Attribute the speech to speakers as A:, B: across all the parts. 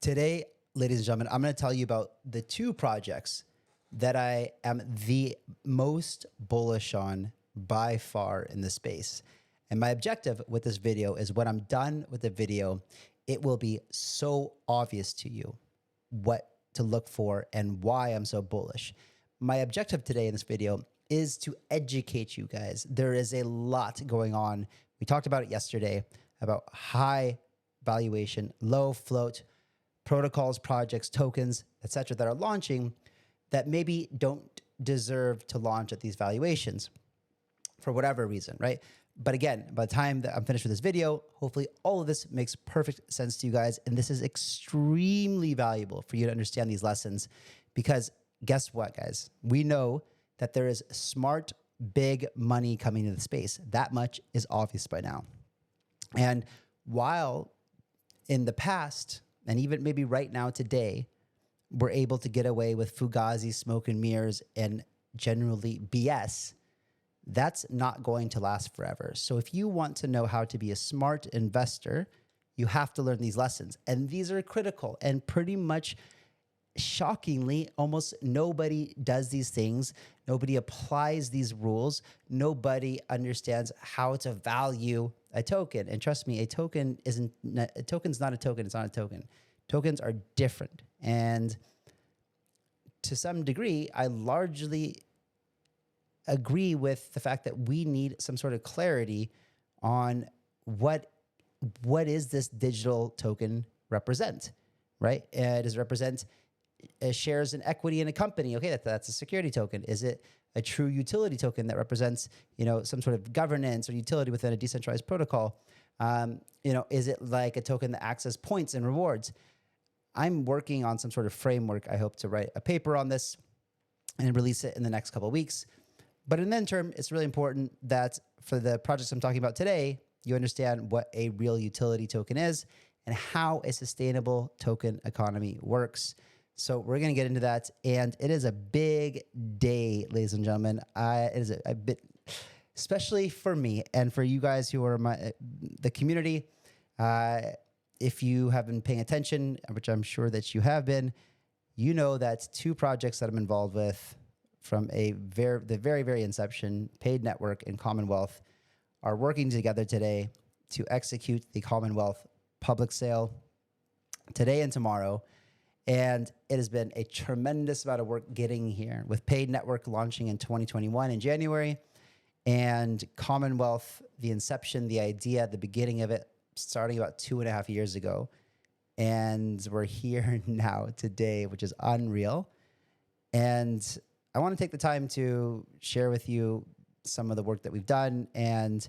A: Today, ladies and gentlemen, I'm going to tell you about the two projects that I am the most bullish on by far in the space. And my objective with this video is when I'm done with the video, it will be so obvious to you what to look for and why I'm so bullish. My objective today in this video is to educate you guys. There is a lot going on. We talked about it yesterday about high valuation, low float protocols, projects, tokens, etc., that are launching that maybe don't deserve to launch at these valuations for whatever reason, right? But again, by the time that I'm finished with this video, hopefully all of this makes perfect sense to you guys. And this is extremely valuable for you to understand these lessons because guess what, guys? We know that there is smart, big money coming into the space. That much is obvious by now. And while in the past, and even maybe right now today, we're able to get away with fugazi, smoke and mirrors, and generally BS, that's not going to last forever. So if you want to know how to be a smart investor, you have to learn these lessons. And these are critical. And pretty much shockingly, almost nobody does these things. Nobody applies these rules. Nobody understands how to value a token. And trust me, a token's not a token. It's not a token. Tokens are different. And to some degree, I largely agree with the fact that we need some sort of clarity on what is this digital token represent, right? Does it represent shares and equity in a company? Okay, that's a security token. Is it a true utility token that represents, some sort of governance or utility within a decentralized protocol? Is it like a token that acts as points and rewards? I'm working on some sort of framework. I hope to write a paper on this and release it in the next couple of weeks. But in the interim, it's really important that for the projects I'm talking about today, you understand what a real utility token is and how a sustainable token economy works. So we're going to get into that. And it is a big day, ladies and gentlemen. It is a bit, especially for me and for you guys who are the community. If you have been paying attention, which I'm sure that you have been, you know that two projects that I'm involved with from the very inception, PAID Network and Commonwealth, are working together today to execute the Commonwealth public sale today and tomorrow. And it has been a tremendous amount of work getting here, with PAID Network launching in 2021 in January, and Commonwealth, the inception, the idea, the beginning of it, starting about 2.5 years ago. And we're here now today, which is unreal. And I want to take the time to share with you some of the work that we've done and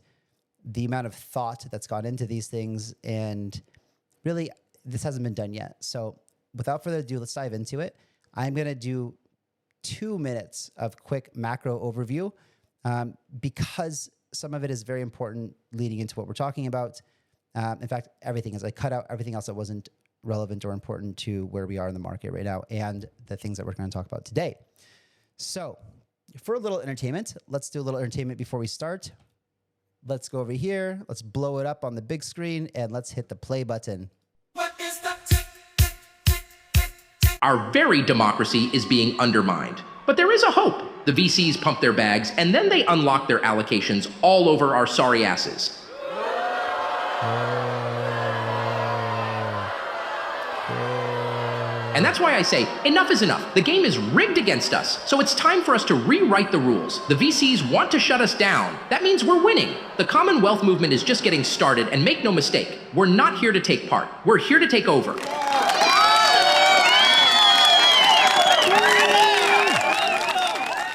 A: the amount of thought that's gone into these things. And really, this hasn't been done yet. So without further ado, let's dive into it. I'm going to do 2 minutes of quick macro overview because some of it is very important leading into what we're talking about. In fact, everything is. I cut out everything else that wasn't relevant or important to where we are in the market right now and the things that we're going to talk about today. So for a little entertainment, let's do a little entertainment before we start. Let's go over here. Let's blow it up on the big screen and let's hit the play button.
B: Our very democracy is being undermined. But there is a hope. The VCs pump their bags and then they unlock their allocations all over our sorry asses. And that's why I say, enough is enough. The game is rigged against us, so it's time for us to rewrite the rules. The VCs want to shut us down. That means we're winning. The Commonwealth movement is just getting started, and make no mistake, we're not here to take part. We're here to take over.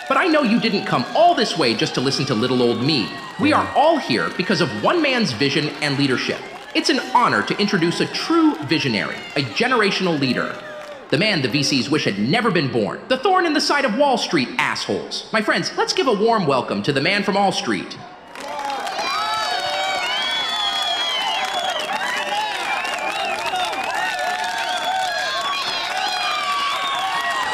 B: But I know you didn't come all this way just to listen to little old me. We are all here because of one man's vision and leadership. It's an honor to introduce a true visionary, a generational leader. The man the VCs wish had never been born. The thorn in the side of Wall Street, assholes. My friends, let's give a warm welcome to the man from All Street.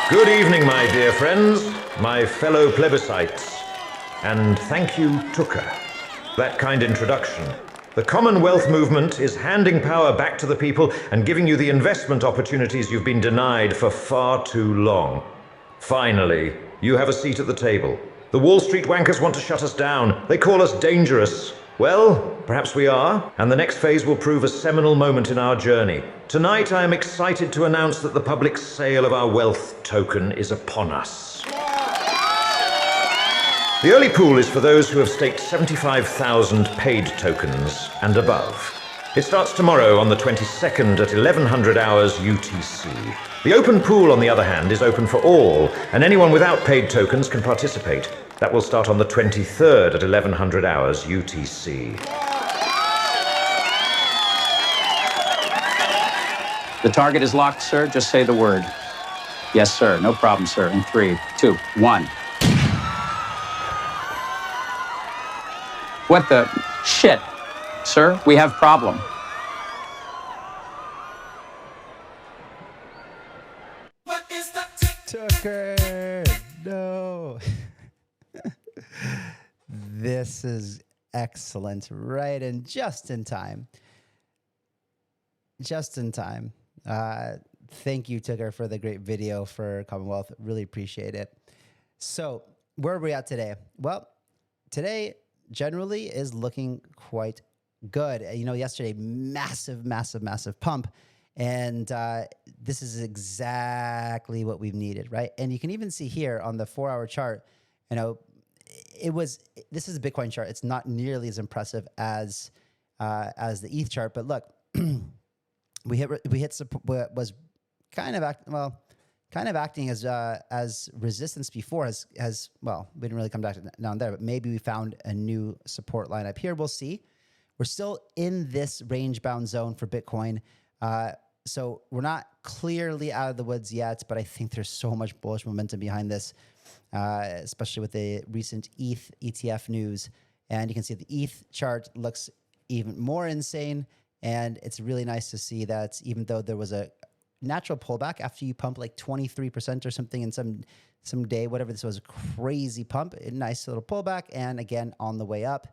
C: Good evening, my dear friends, my fellow plebiscites, and thank you, Tuka. That kind introduction The Commonwealth movement is handing power back to the people and giving you the investment opportunities you've been denied for far too long. Finally, you have a seat at the table. The Wall Street wankers want to shut us down. They call us dangerous. Well, perhaps we are, and the next phase will prove a seminal moment in our journey. Tonight, I am excited to announce that the public sale of our wealth token is upon us. The early pool is for those who have staked 75,000 PAID tokens and above. It starts tomorrow on the 22nd at 1100 hours UTC. The open pool, on the other hand, is open for all, and anyone without PAID tokens can participate. That will start on the 23rd at 1100 hours UTC.
D: The target is locked, sir. Just say the word. Yes, sir. No problem, sir. In 3, 2, 1. What the shit? Sir, we have problem.
A: What is the Tucker? No. This is excellent. Right, and just in time. Just in time. Thank you, Tucker, for the great video for Commonwealth. Really appreciate it. So, where are we at today? Well, today generally is looking quite good. You know, yesterday, massive pump. And this is exactly what we've needed, right? And you can even see here on the 4-hour chart, you know, this is a Bitcoin chart. It's not nearly as impressive as the ETH chart, but look, we hit support, was kind of acting as resistance before has well, we didn't really come down there, but maybe we found a new support line up here. We'll see. We're still in this range bound zone for Bitcoin. So we're not clearly out of the woods yet, but I think there's so much bullish momentum behind this, especially with the recent ETH ETF news. And you can see the ETH chart looks even more insane. And it's really nice to see that even though there was a natural pullback after you pump like 23% or something in some day, whatever, this was a crazy pump, a nice little pullback, and again, on the way up.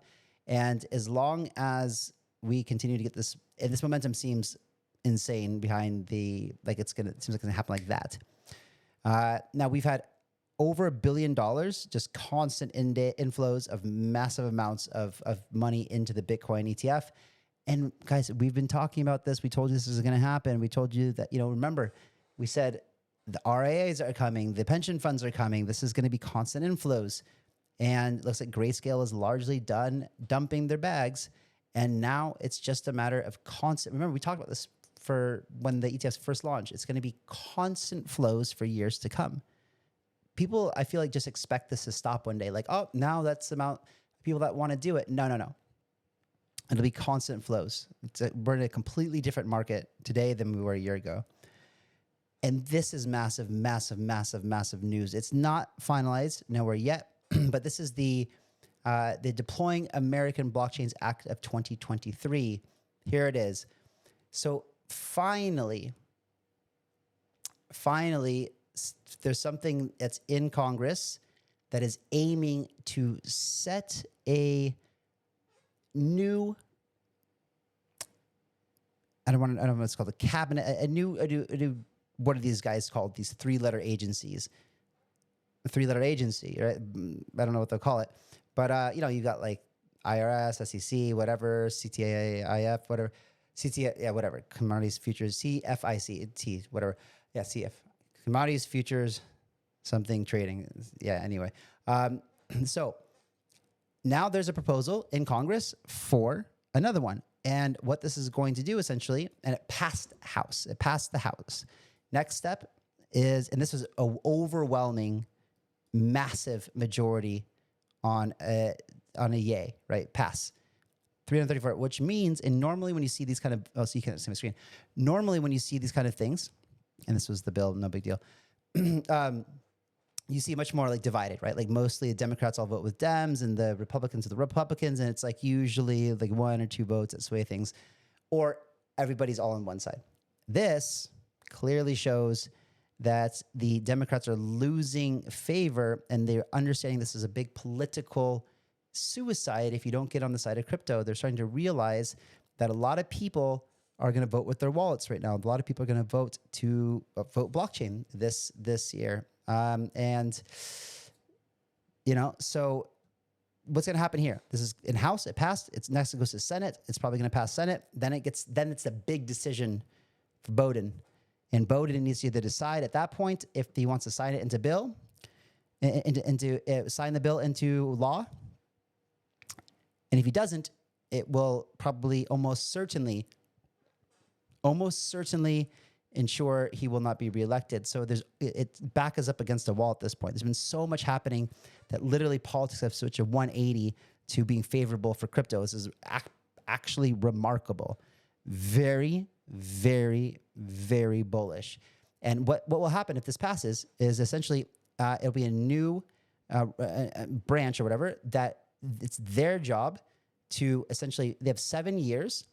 A: And as long as we continue to get this, and this momentum seems insane behind it seems like it's gonna happen like that. Now we've had over $1 billion, just constant inflows of massive amounts of money into the Bitcoin ETF. And guys, we've been talking about this. We told you this is going to happen. We told you that, remember, we said the RIAs are coming, the pension funds are coming. This is going to be constant inflows. And it looks like Grayscale is largely done dumping their bags. And now it's just a matter of constant. Remember, we talked about this for when the ETFs first launched. It's going to be constant flows for years to come. People, I feel like, just expect this to stop one day. Like, oh, now that's the amount of people that want to do it. No. It'll be constant flows. We're in a completely different market today than we were a year ago. And this is massive news. It's not finalized nowhere yet, but this is the Deploying American Blockchains Act of 2023. Here it is. So finally, there's something that's in Congress that is aiming to set a new, I don't know what it's called, a cabinet, a new, what are these guys called? These 3-letter agencies. A 3-letter agency, right? I don't know what they'll call it. But, you got like IRS, SEC, whatever, CTAIF, whatever. Whatever. Commodities Futures, CFICT, whatever. Yeah, CF. Commodities Futures, something trading. Yeah, anyway. So now there's a proposal in Congress for another one. And what this is going to do essentially, and it passed the House. Next step is, and this was an overwhelming, massive majority on a yay, right? Pass. 334, which means, and normally when you see these kind of, so you can't see my screen. Normally when you see these kind of things, and this was the bill, no big deal. You see much more like divided, right? Like mostly the Democrats all vote with Dems and the Republicans with the Republicans. And it's like usually like 1 or 2 votes that sway things, or everybody's all on one side. This clearly shows that the Democrats are losing favor, and they're understanding this is a big political suicide if you don't get on the side of crypto. They're starting to realize that a lot of people are going to vote with their wallets right now. A lot of people are going to vote to vote blockchain this year. And, you know, so what's going to happen here? This is in House. It passed. It's next. It goes to Senate. It's probably going to pass Senate. Then it's a big decision for Bowden. And Bowden needs to either decide at that point if he wants to sign it into bill, sign the bill into law. And if he doesn't, it will probably almost certainly ensure he will not be reelected. So it back us up against a wall at this point. There's been so much happening that literally politics have switched a 180 to being favorable for crypto. This is actually remarkable. Very, very, very bullish. And what will happen if this passes is essentially it'll be a new branch or whatever that it's their job to essentially, they have 7 years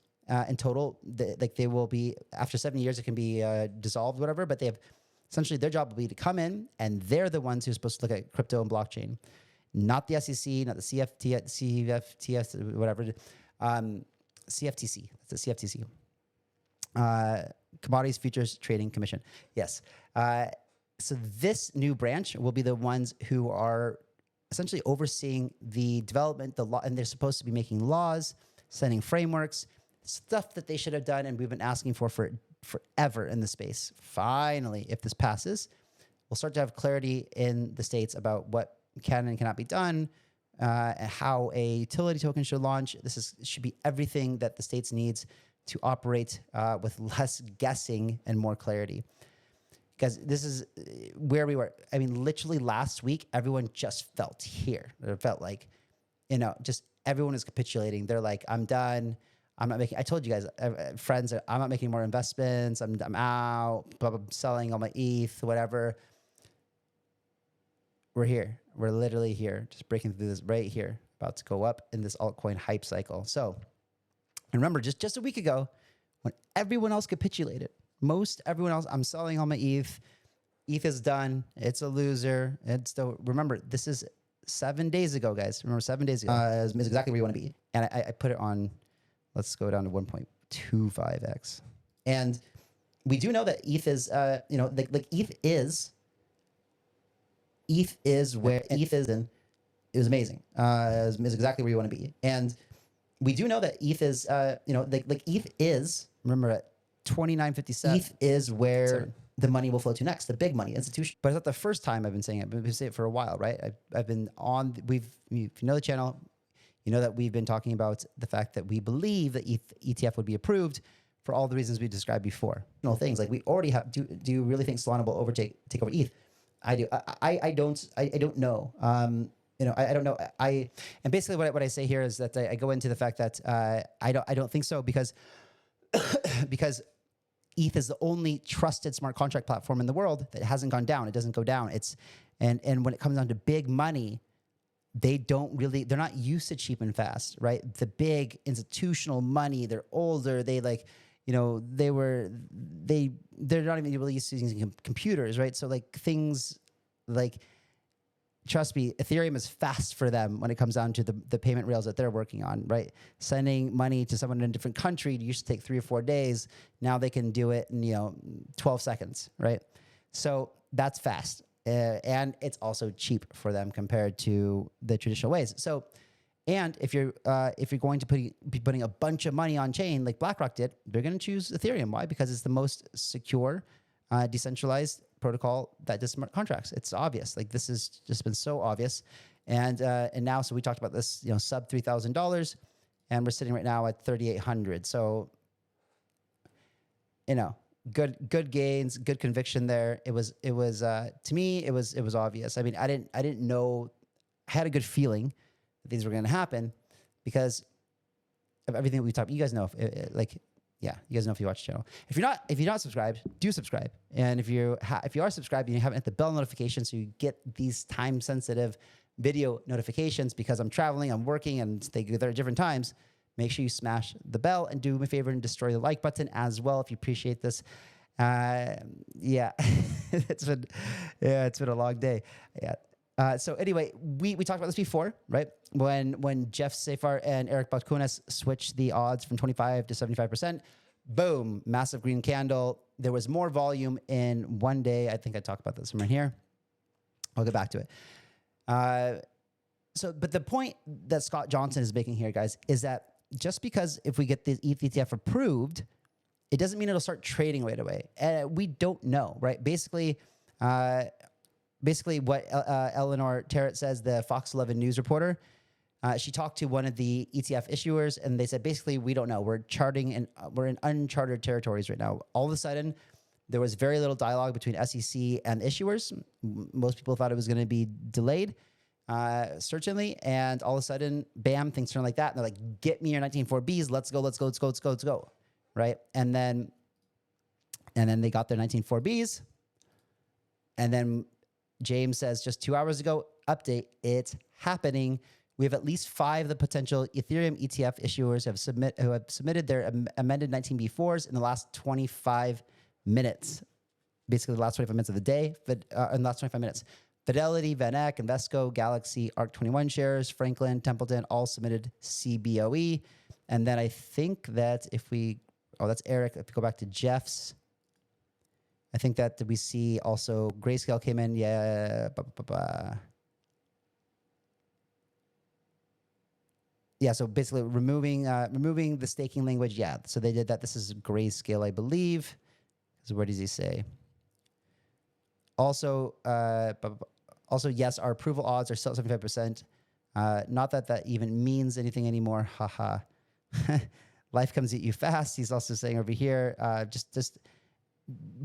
A: in total. They will be, after 7 years, it can be dissolved, whatever, but they have, essentially their job will be to come in and they're the ones who are supposed to look at crypto and blockchain, not the SEC, not the CFTC, whatever, CFTC, that's the CFTC. Commodities Futures Trading Commission. Yes. So this new branch will be the ones who are essentially overseeing the development, the law, and they're supposed to be making laws, setting frameworks, stuff that they should have done, and we've been asking for forever in the space. Finally, if this passes, we'll start to have clarity in the states about what can and cannot be done, and how a utility token should launch. Should be everything that the states needs to operate with less guessing and more clarity. Because this is where we were. I mean, literally last week, everyone just felt here. It felt like, just everyone is capitulating. They're like, I'm done. I'm not making, I told you guys, friends, I'm not making more investments. I'm out, blah, blah, selling all my ETH, whatever. We're here. We're literally here, just breaking through this right here, about to go up in this altcoin hype cycle. So, and remember, just a week ago, when everyone else capitulated, everyone else, I'm selling all my ETH. ETH is done. It's a loser. Remember, this is 7 days ago, guys. Remember, 7 days ago is exactly where you want to be. And I put it on, let's go down to 1.25x. And we do know that ETH is, ETH is where ETH is in. It was amazing. Is exactly where you want to be. And we do know that ETH is, ETH is, remember at 29.57, ETH is where the money will flow to next, the big money, institution. But it's not the first time I've been saying it. I've been saying it for a while, right? I've been on, if you know the channel, you know that we've been talking about the fact that we believe that ETH ETF would be approved for all the reasons we described before. Things like we already have, do you really think Solana will take over ETH? I do. I don't know. I don't know. And basically what I say here is that I go into the fact that I don't think so because ETH is the only trusted smart contract platform in the world that hasn't gone down. It doesn't go down. And when it comes down to big money, they're not used to cheap and fast, right? The big institutional money, they're older. They're not even really used to using computers, right? So things like, trust me, Ethereum is fast for them when it comes down to the payment rails that they're working on, right? Sending money to someone in a different country used to take 3 or 4 days. Now they can do it in 12 seconds, right? So that's fast. And it's also cheap for them compared to the traditional ways. So, and if you're going to be putting a bunch of money on chain like BlackRock did, they're going to choose Ethereum. Why? Because it's the most secure, decentralized protocol that does smart contracts. It's obvious. This has just been so obvious. And now, so we talked about this, sub $3,000, and we're sitting right now at 3,800. So, good gains, good conviction there. It was to me, it was obvious. I mean, I didn't know, I had a good feeling that these were going to happen because of everything we talked. You guys know, you guys know if you watch the channel. If you're not subscribed, do subscribe. And if you are subscribed and you haven't hit the bell notification so you get these time sensitive video notifications, because I'm traveling, I'm working, and they go there at different times, make sure you smash the bell and do me a favor and destroy the like button as well if you appreciate this. It's been a long day. Yeah. So anyway, we talked about this before, right? When Jeff Safar and Eric Balchunas switched the odds from 25 to 75%, boom, massive green candle. There was more volume in one day. I think I talked about this from right here. I'll get back to it. But the point that Scott Johnson is making here, guys, is that just because if we get the ETH ETF approved, it doesn't mean it'll start trading right away. We don't know, right? Basically what Eleanor Terrett says, the Fox 11 news reporter, she talked to one of the ETF issuers, and they said, basically, we don't know. We're in uncharted territories right now. All of a sudden, there was very little dialogue between SEC and issuers. Most people thought it was going to be delayed, certainly. And all of a sudden, bam, things turn like that. And they're like, get me your 19.4Bs. Let's go. Right? And then they got their 19.4Bs. And then James says, just 2 hours ago, update, it's happening. We have at least 5 of the potential Ethereum ETF issuers who have submitted their amended 19B4s in the last 25 minutes. Basically, the last 25 minutes of the day, but in the last 25 minutes. Fidelity, VanEck, Invesco, Galaxy, ARC21 shares, Franklin, Templeton, all submitted CBOE. And then I think that that's Eric. If we go back to Jeff's, I think that we see also Grayscale came in. Yeah. Yeah, so basically removing the staking language. Yeah, so they did that. This is Grayscale, I believe. So where does he say? Also, yes, our approval odds are still 75%. Not that even means anything anymore. Haha. Life comes at you fast. He's also saying over here, just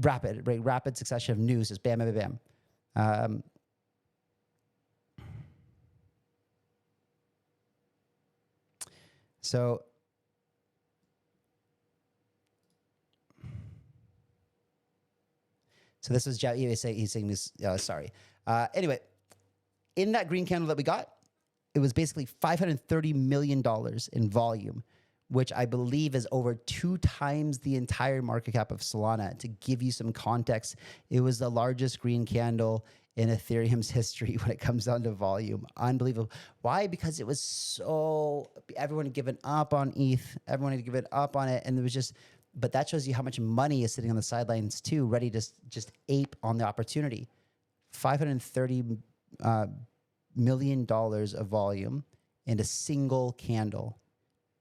A: rapid succession of news, just bam, bam, bam. So this was he's saying this. Sorry. Anyway, in that green candle that we got, it was basically $530 million in volume, which I believe is over 2 times the entire market cap of Solana. To give you some context, it was the largest green candle in Ethereum's history when it comes down to volume. Unbelievable. Why? Because it was everyone had given up on ETH. Everyone had given up on it. And it was but that shows you how much money is sitting on the sidelines too, ready to just ape on the opportunity. $530 million of volume in a single candle.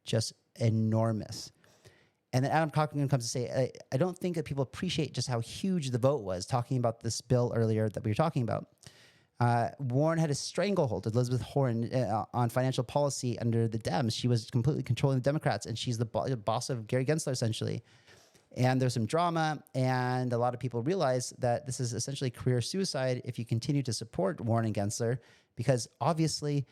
A: Just enormous. And then Adam Cochran comes to say, I don't think that people appreciate just how huge the vote was, talking about this bill earlier that we were talking about. Warren had a stranglehold with Elizabeth Warren on financial policy under the Dems. She was completely controlling the Democrats, and she's the boss of Gary Gensler, essentially. And there's some drama, and a lot of people realize that this is essentially career suicide if you continue to support Warren and Gensler, because obviously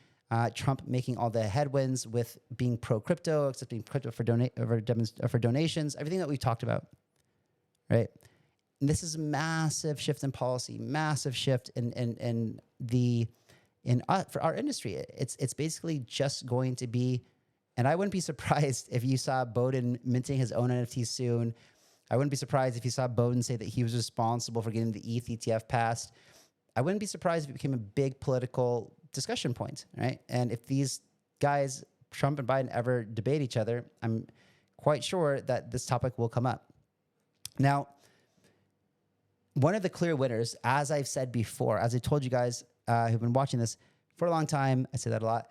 A: Trump making all the headwinds with being pro-crypto, accepting crypto for donations, everything that we've talked about, right? And this is a massive shift in policy, massive shift for our industry. It's basically just going to be, and I wouldn't be surprised if you saw Bowden minting his own NFT soon. I wouldn't be surprised if you saw Bowden say that he was responsible for getting the ETH ETF passed. I wouldn't be surprised if it became a big political discussion point, right? And if these guys, Trump and Biden, ever debate each other, I'm quite sure that this topic will come up. Now, one of the clear winners, as I've said before, as I told you guys who've been watching this for a long time, I say that a lot,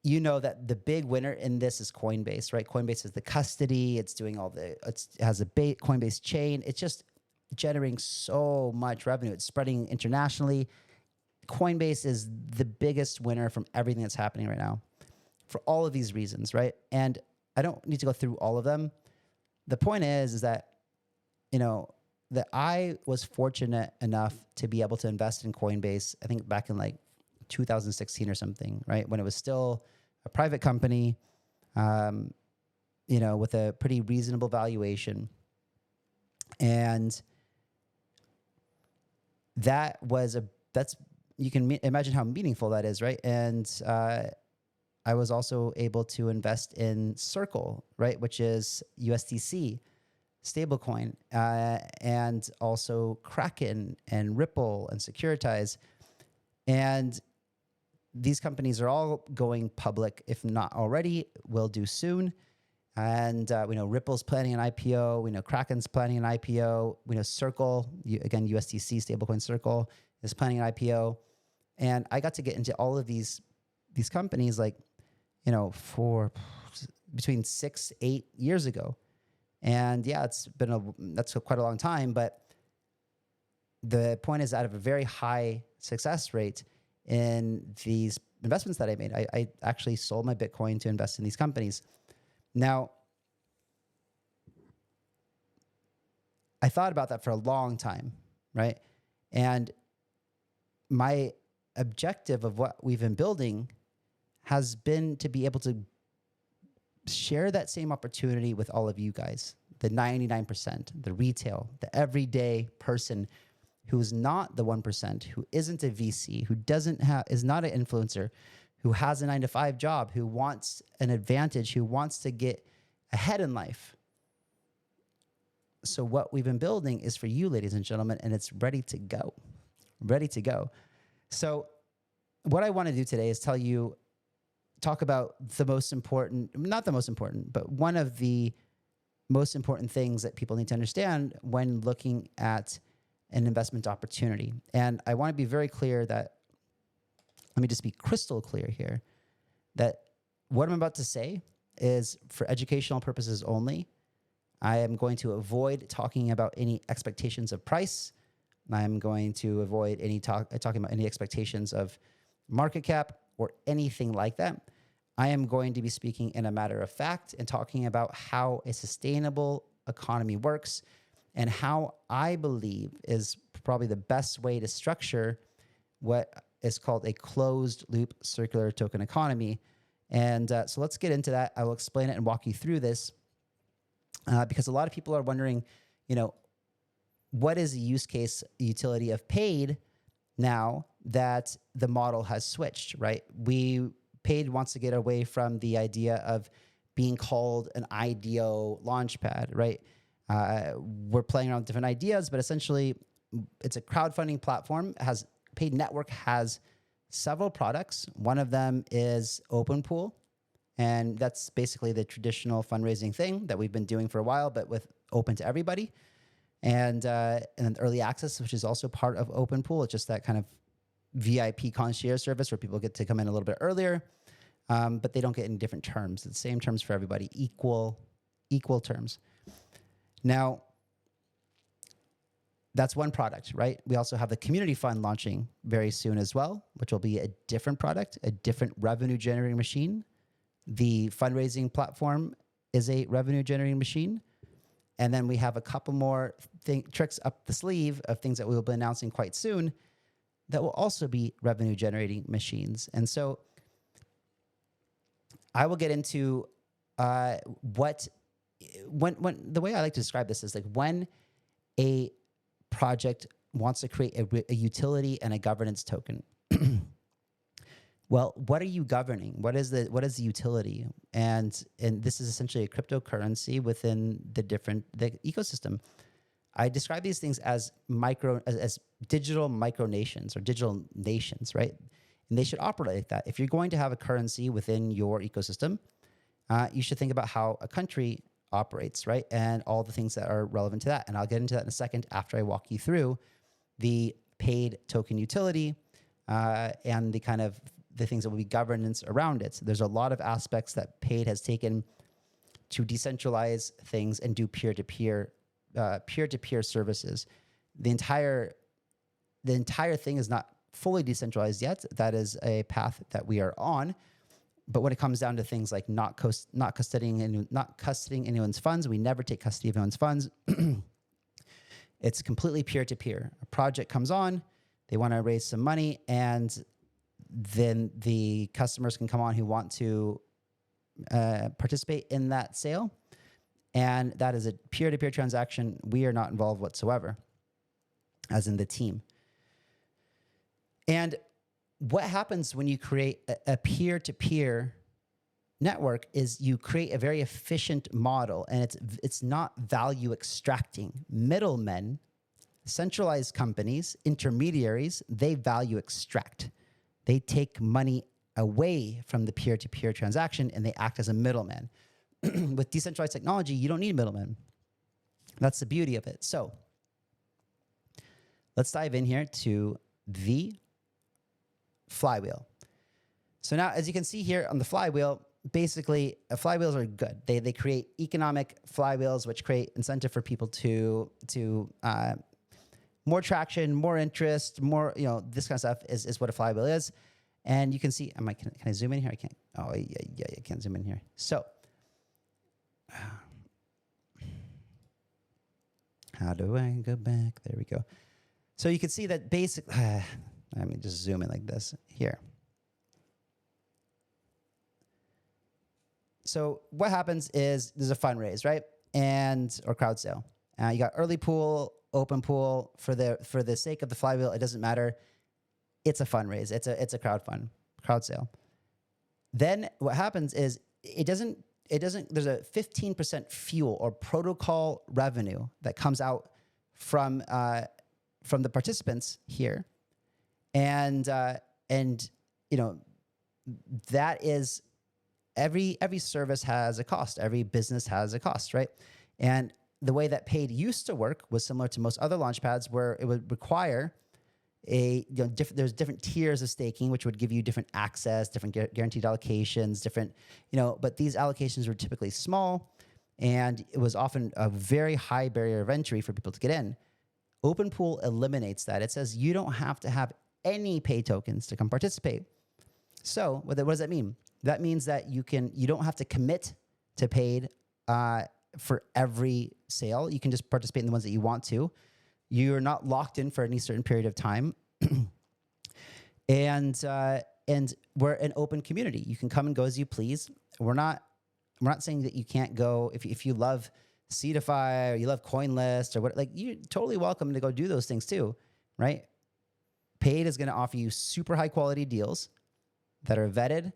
A: you know that the big winner in this is Coinbase, right? Coinbase is the custody. It's doing it has a Coinbase chain. It's just generating so much revenue. It's spreading internationally. Coinbase is the biggest winner from everything that's happening right now for all of these reasons, right? And I don't need to go through all of them. The point is that, that I was fortunate enough to be able to invest in Coinbase, I think back in like 2016 or something, right? When it was still a private company, with a pretty reasonable valuation. And you can imagine how meaningful that is, right? And I was also able to invest in Circle, right, which is USDC, stablecoin, and also Kraken and Ripple and Securitize. And these companies are all going public, if not already, will do soon. And we know Ripple's planning an IPO. We know Kraken's planning an IPO. We know Circle, again, USDC stablecoin Circle is planning an IPO. And I got to get into all of these companies like, for between 6-8 years ago. And yeah, that's quite a long time. But the point is, out of a very high success rate in these investments that I made, I actually sold my Bitcoin to invest in these companies. Now, I thought about that for a long time, right? And my objective of what we've been building has been to be able to share that same opportunity with all of you guys, the 99%, the retail, the everyday person who's not the 1%, who isn't a VC, who is not an influencer, who has a 9-to-5 job, who wants an advantage, who wants to get ahead in life. So what we've been building is for you, ladies and gentlemen, and it's ready to go. Ready to go. So what I want to do today is talk about the most important, not the most important, but one of the most important things that people need to understand when looking at an investment opportunity. And I want to be very clear that, let me just be crystal clear here, that what I'm about to say is for educational purposes only. I am going to avoid talking about any expectations of price. I'm going to avoid talking about any expectations of market cap or anything like that. I am going to be speaking in a matter of fact and talking about how a sustainable economy works and how I believe is probably the best way to structure what is called a closed loop circular token economy. And so let's get into that. I will explain it and walk you through this because a lot of people are wondering, what is the use case utility of PAID now that the model has switched, right? PAID wants to get away from the idea of being called an IDO launchpad, right? We're playing around with different ideas, but essentially it's a crowdfunding platform. PAID Network has several products. One of them is Open Pool, and that's basically the traditional fundraising thing that we've been doing for a while, but with open to everybody. And early access, which is also part of Open Pool. It's just that kind of VIP concierge service where people get to come in a little bit earlier, but they don't get any different terms. It's the same terms for everybody, equal terms. Now, that's one product, right? We also have the community fund launching very soon as well, which will be a different product, a different revenue generating machine. The fundraising platform is a revenue generating machine. And then we have a couple more tricks up the sleeve of things that we will be announcing quite soon that will also be revenue generating machines. And so I will get into when the way I like to describe this is like when a project wants to create a utility and a governance token. Well, what are you governing? What is the utility? And this is essentially a cryptocurrency within the ecosystem. I describe these things as digital micronations or digital nations, right? And they should operate like that. If you're going to have a currency within your ecosystem, you should think about how a country operates, right? And all the things that are relevant to that. And I'll get into that in a second after I walk you through the PAID token utility and the things that will be governance around it. So there's a lot of aspects that PAID has taken to decentralize things and do peer-to-peer services. The entire thing is not fully decentralized yet. That is a path that we are on. But when it comes down to things like not custodying anyone's funds, we never take custody of anyone's funds. It's completely peer-to-peer. A project comes on, they want to raise some money, and then the customers can come on who want to participate in that sale. And that is a peer-to-peer transaction. We are not involved whatsoever, as in the team. And what happens when you create a peer-to-peer network is you create a very efficient model, and it's not value extracting. Middlemen, centralized companies, intermediaries, they value extract. they take money away from the peer-to-peer transaction and they act as a middleman. With decentralized technology, you don't need middlemen. That's the beauty of it. So let's dive in here to the flywheel. So now, as you can see here on the flywheel, basically, flywheels are good. They create economic flywheels, which create incentive for people to more traction, more interest, more, this kind of stuff is what a flywheel is. And you can see, can I zoom in here? I can't. Oh, yeah, I can't zoom in here. So how do I go back? There we go. So you can see that basically, let me just zoom in like this here. So what happens is there's a fundraise, right? Or crowd sale. You got early pool, open pool. For the sake of the flywheel, it doesn't matter. It's a fundraise. It's a crowd sale. Then what happens is there's a 15% fuel or protocol revenue that comes out from the participants here. And that is every service has a cost. Every business has a cost, right? And the way that PAID used to work was similar to most other launchpads, where it would require there's different tiers of staking, which would give you different access, different guaranteed allocations, different, but these allocations were typically small, and it was often a very high barrier of entry for people to get in. Open pool eliminates that. It says you don't have to have any PAID tokens to come participate. So what does that mean? That means that you don't have to commit to PAID for every sale. You can just participate in the ones that you want to. You're not locked in for any certain period of time. And we're an open community. You can come and go as you please. We're not saying that you can't go if you love Seedify or you love CoinList or what, like, you're totally welcome to go do those things too, right? PAID is going to offer you super high quality deals that are vetted,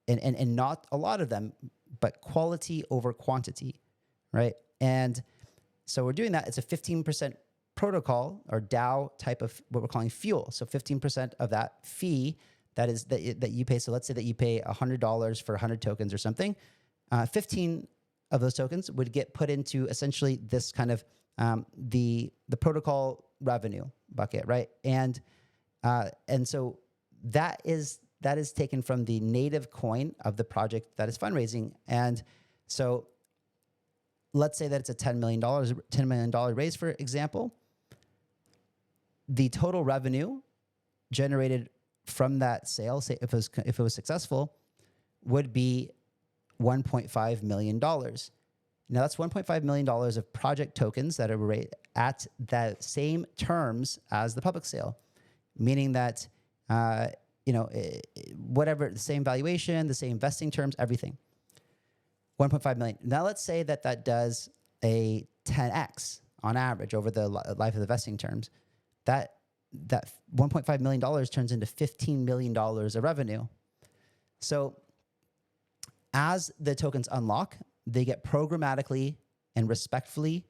A: and not a lot of them, but quality over quantity, right? And so we're doing that. It's a 15% protocol or DAO type of what we're calling fuel. So 15% of that fee that you pay. So let's say that you pay $100 for 100 tokens or something. 15 of those tokens would get put into essentially this kind of the protocol revenue bucket, right? And so that is taken from the native coin of the project that is fundraising. And so let's say that it's a $10 million raise, for example. The total revenue generated from that sale, say if it was successful, would be $1.5 million. Now that's $1.5 million of project tokens that are raised at the same terms as the public sale, meaning that whatever, the same valuation, the same vesting terms, everything. 1.5 million. Now let's say that does a 10x on average over the life of the vesting terms. That $1.5 million turns into $15 million of revenue. So as the tokens unlock, they get programmatically and respectfully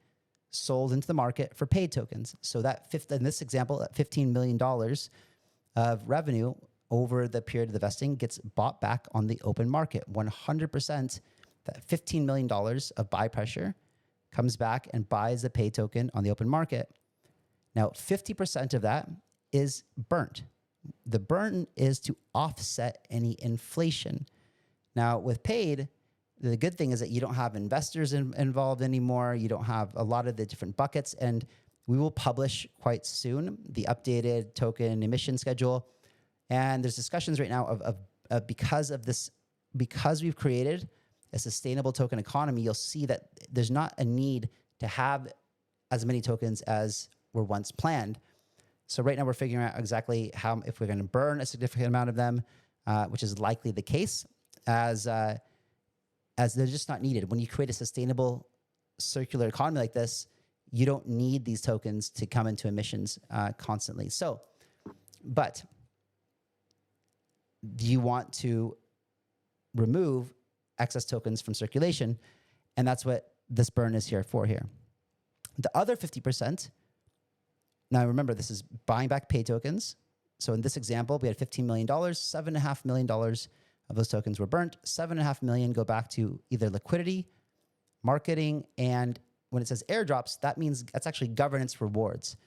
A: sold into the market for PAID tokens. So in this example, that $15 million of revenue over the period of the vesting gets bought back on the open market. 100%, that $15 million of buy pressure comes back and buys the PAID token on the open market. Now, 50% of that is burnt. The burn is to offset any inflation. Now, with PAID, the good thing is that you don't have investors involved anymore. You don't have a lot of the different buckets. And we will publish quite soon the updated token emission schedule. And there's discussions right now of because we've created a sustainable token economy, you'll see that there's not a need to have as many tokens as were once planned. So right now we're figuring out exactly if we're going to burn a significant amount of them, which is likely the case, as they're just not needed. When you create a sustainable circular economy like this, you don't need these tokens to come into emissions constantly. So, but do you want to remove excess tokens from circulation? And that's what this burn is here for here. The other 50%, now remember, this is buying back PAID tokens. So in this example, we had $15 million, $7.5 million of those tokens were burnt. $7.5 million go back to either liquidity, marketing, and when it says airdrops, that means that's actually governance rewards.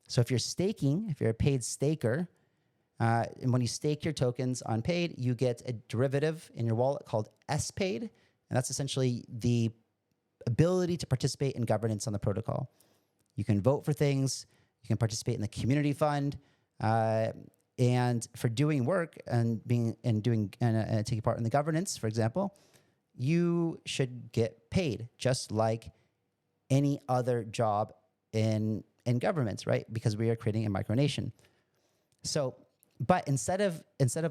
A: So if you're staking, if you're a paid staker, and when you stake your tokens on PAID, you get a derivative in your wallet called SPAID, and that's essentially the ability to participate in governance on the protocol. You can vote for things, you can participate in the community fund, and for doing work and taking part in the governance, for example, you should get paid just like any other job in governments, right? Because we are creating a micronation. So, but instead of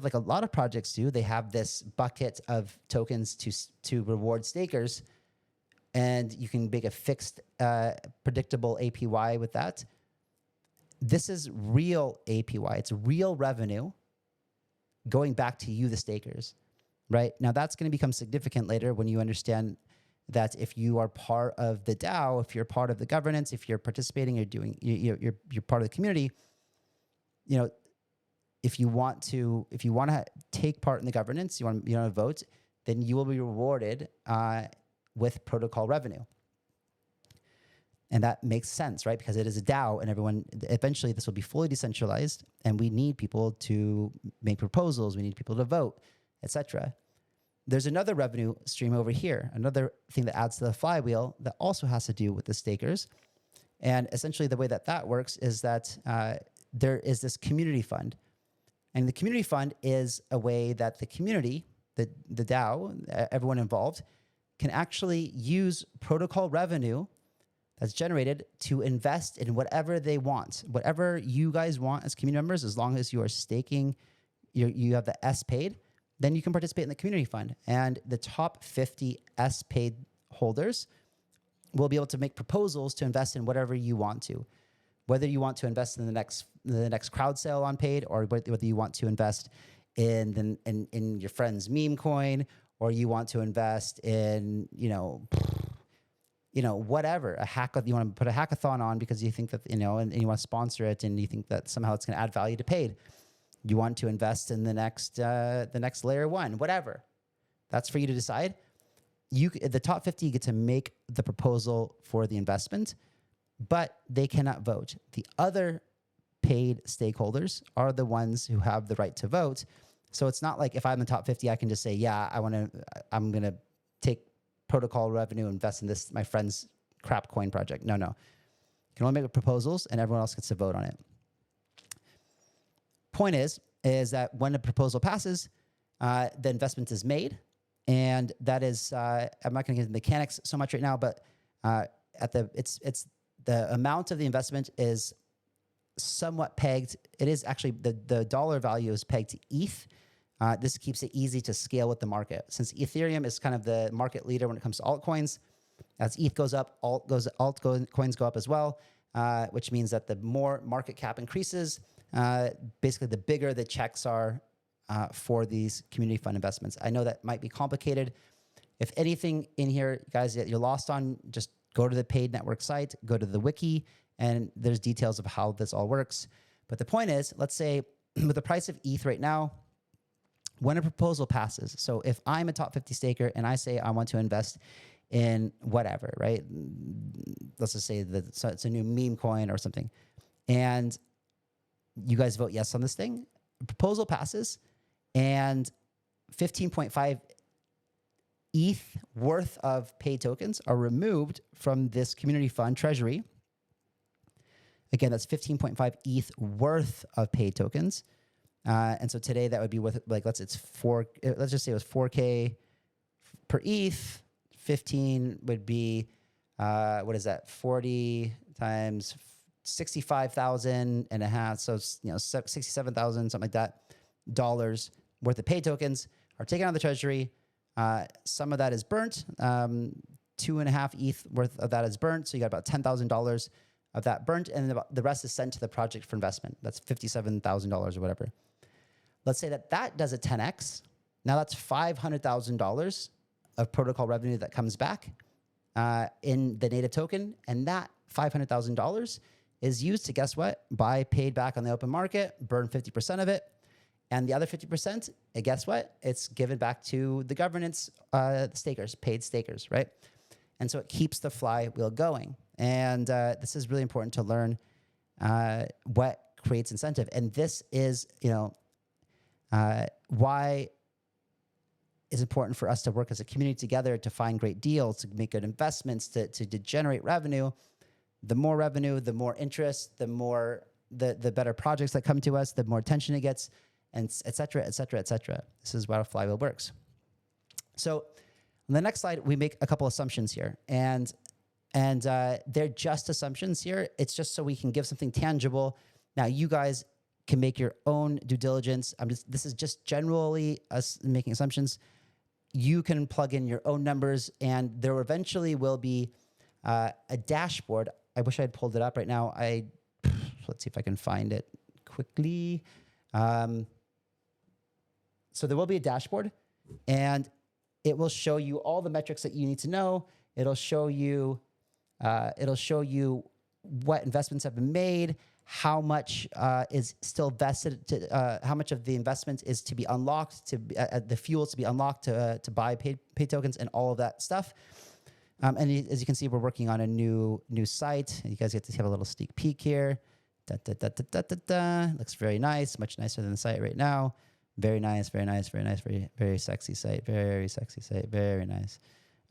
A: like a lot of projects do, they have this bucket of tokens to reward stakers, and you can make a fixed, predictable APY with that. This is real APY. It's real revenue going back to you, the stakers, right? Now that's going to become significant later when you understand that if you are part of the DAO, if you're part of the governance, if you're participating, you're part of the community, you know, if you want to take part in the governance, you want to vote, then you will be rewarded with protocol revenue. And that makes sense, right? Because it is a DAO, and eventually this will be fully decentralized, and we need people to make proposals, we need people to vote, etc. There's another revenue stream over here, another thing that adds to the flywheel that also has to do with the stakers. And essentially the way that works is that there is this community fund. And the community fund is a way that the community, the DAO, everyone involved, can actually use protocol revenue that's generated to invest in whatever they want, whatever you guys want as community members. As long as you are staking, you have the SPAID, then you can participate in the community fund. And the top 50 SPAID holders will be able to make proposals to invest in whatever you want to. Whether you want to invest in the next crowd sale on PAID, or whether you want to invest in your friend's meme coin, or you want to invest in, whatever, you want to put a hackathon on because you think that, and you want to sponsor it, and you think that somehow it's going to add value to PAID. You want to invest in the next layer one, whatever. That's for you to decide. The top 50 get to make the proposal for the investment, but they cannot vote. The other paid stakeholders are the ones who have the right to vote. So it's not like if I'm in the top 50, I can just say, yeah, I'm going to take protocol revenue, invest in this, my friend's crap coin project. No. You can only make proposals, and everyone else gets to vote on it. Point is that when a proposal passes, the investment is made, and that is, I'm not going to get into the mechanics so much right now, but it's the amount of the investment is somewhat pegged. It is actually the dollar value is pegged to ETH. This keeps it easy to scale with the market. Since Ethereum is kind of the market leader when it comes to altcoins, as ETH goes up, altcoins go up as well, which means that the more market cap increases, basically the bigger the checks are for these community fund investments. I know that might be complicated. If anything in here, guys, that you're lost on, just go to the PAID network site, go to the wiki, and there's details of how this all works. But the point is, let's say with the price of ETH right now, when a proposal passes, so if I'm a top 50 staker and I say I want to invest in whatever, right? Let's just say that it's a new meme coin or something, and you guys vote yes on this thing, a proposal passes, and 15.5 ETH worth of paid tokens are removed from this community fund treasury. Again, that's 15.5 ETH worth of paid tokens. And so today that would be with, like, let's just say it was 4K per ETH. 15 would be, what is that? 40 times 65,000 and a half. So, 67,000, something like that, dollars worth of paid tokens are taken out of the treasury. Some of that is burnt. 2.5 ETH worth of that is burnt. So you got about $10,000 of that burnt, and the rest is sent to the project for investment. That's $57,000 or whatever. Let's say that does a 10x. Now that's $500,000 of protocol revenue that comes back in the native token, and that $500,000 is used to, guess what? Buy paid back on the open market, burn 50% of it. And the other 50%, and guess what? It's given back to the governance stakers, paid stakers, right? And so it keeps the flywheel going. And this is really important to learn what creates incentive. And this is, why it's important for us to work as a community together to find great deals, to make good investments, to generate revenue. The more revenue, the more interest, the better projects that come to us, the more attention it gets, and et cetera, et cetera, et cetera. This is how a flywheel works. So on the next slide, we make a couple assumptions here. And they're just assumptions here. It's just so we can give something tangible. Now, you guys can make your own due diligence. This is just generally us making assumptions. You can plug in your own numbers, and there eventually will be a dashboard. I wish I had pulled it up right now. Let's see if I can find it quickly. So there will be a dashboard, and it will show you all the metrics that you need to know. It'll show you what investments have been made, how much is still vested, how much of the investment is to be unlocked, the fuel to be unlocked to buy paid tokens, and all of that stuff. And as you can see, we're working on a new site. You guys get to have a little sneak peek here. Looks very nice, much nicer than the site right now. Very nice, very nice, very nice, very sexy site, very sexy site, very nice.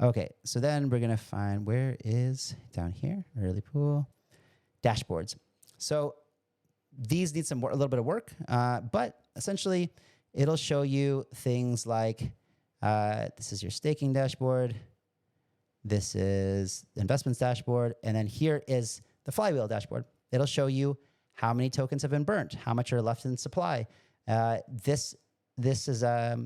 A: Okay, so then we're gonna find, where is, down here, early pool, dashboards. So these need a little bit of work, but essentially it'll show you things like, this is your staking dashboard, this is the investments dashboard, and then here is the flywheel dashboard. It'll show you how many tokens have been burnt, how much are left in supply. This is what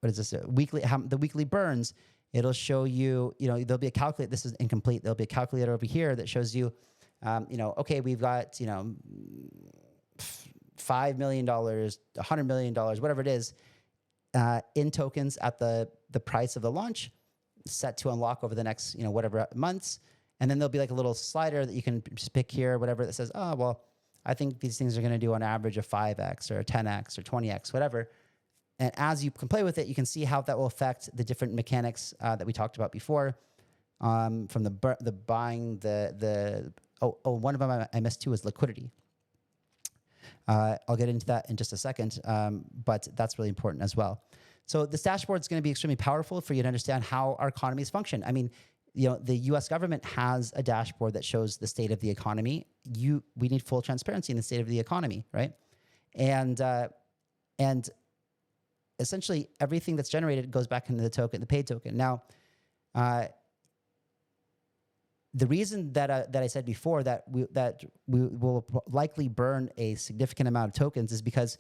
A: is this? The weekly burns. It'll show you, there'll be a calculator. This is incomplete. There'll be a calculator over here that shows you, okay, we've got, $5 million, $100 million, whatever it is, in tokens at the price of the launch, set to unlock over the next, whatever months. And then there'll be like a little slider that you can just pick here, whatever, that says, oh, well, I think these things are going to do on average a 5x or a 10x or 20x, whatever. And as you can play with it, you can see how that will affect the different mechanics that we talked about before, from the buying, one of them I missed too is liquidity. I'll get into that in just a second, but that's really important as well. So this dashboard is going to be extremely powerful for you to understand how our economies function. I mean, the U.S. government has a dashboard that shows the state of the economy. We need full transparency in the state of the economy, right? And essentially everything that's generated goes back into the token, the paid token. Now, the reason that I said before that we will likely burn a significant amount of tokens is because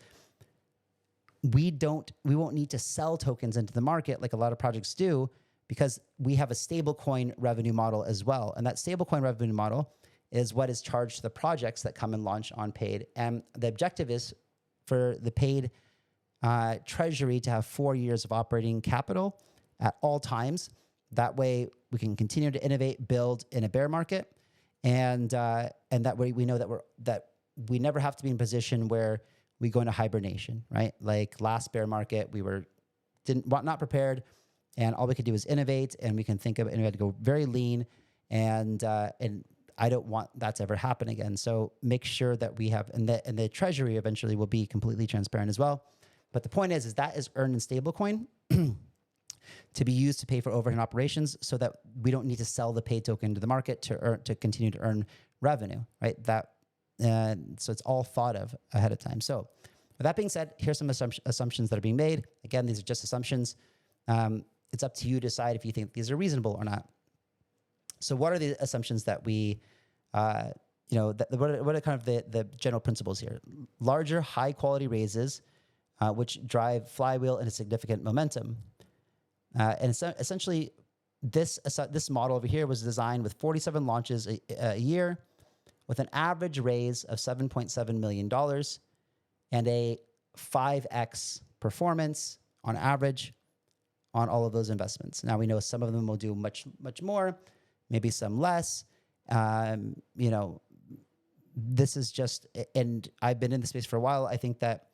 A: we won't need to sell tokens into the market like a lot of projects do, because we have a stablecoin revenue model as well. And that stablecoin revenue model is what is charged to the projects that come and launch on paid. And the objective is for the paid treasury to have 4 years of operating capital at all times. That way we can continue to innovate, build in a bear market. And that way we know that we never have to be in a position where we go into hibernation, right? Like last bear market, we were not prepared, and all we could do is innovate, and we can think of it, and we had to go very lean, and I don't want that to ever happen again. So make sure that we have, and the treasury eventually will be completely transparent as well. But the point is that is earned in stablecoin to be used to pay for overhead operations, so that we don't need to sell the paid token to the market to continue to earn revenue, right? So it's all thought of ahead of time. So with that being said, here's some assumptions that are being made. Again, these are just assumptions. It's up to you to decide if you think these are reasonable or not. So what are the assumptions that we, what are kind of the general principles here? Larger, high quality raises, which drive flywheel into significant momentum. And essentially, this model over here was designed with 47 launches a year, with an average raise of $7.7 million and a 5x performance on average on all of those investments. Now, we know some of them will do much, much more, maybe some less. this is just, and I've been in the space for a while. I think that,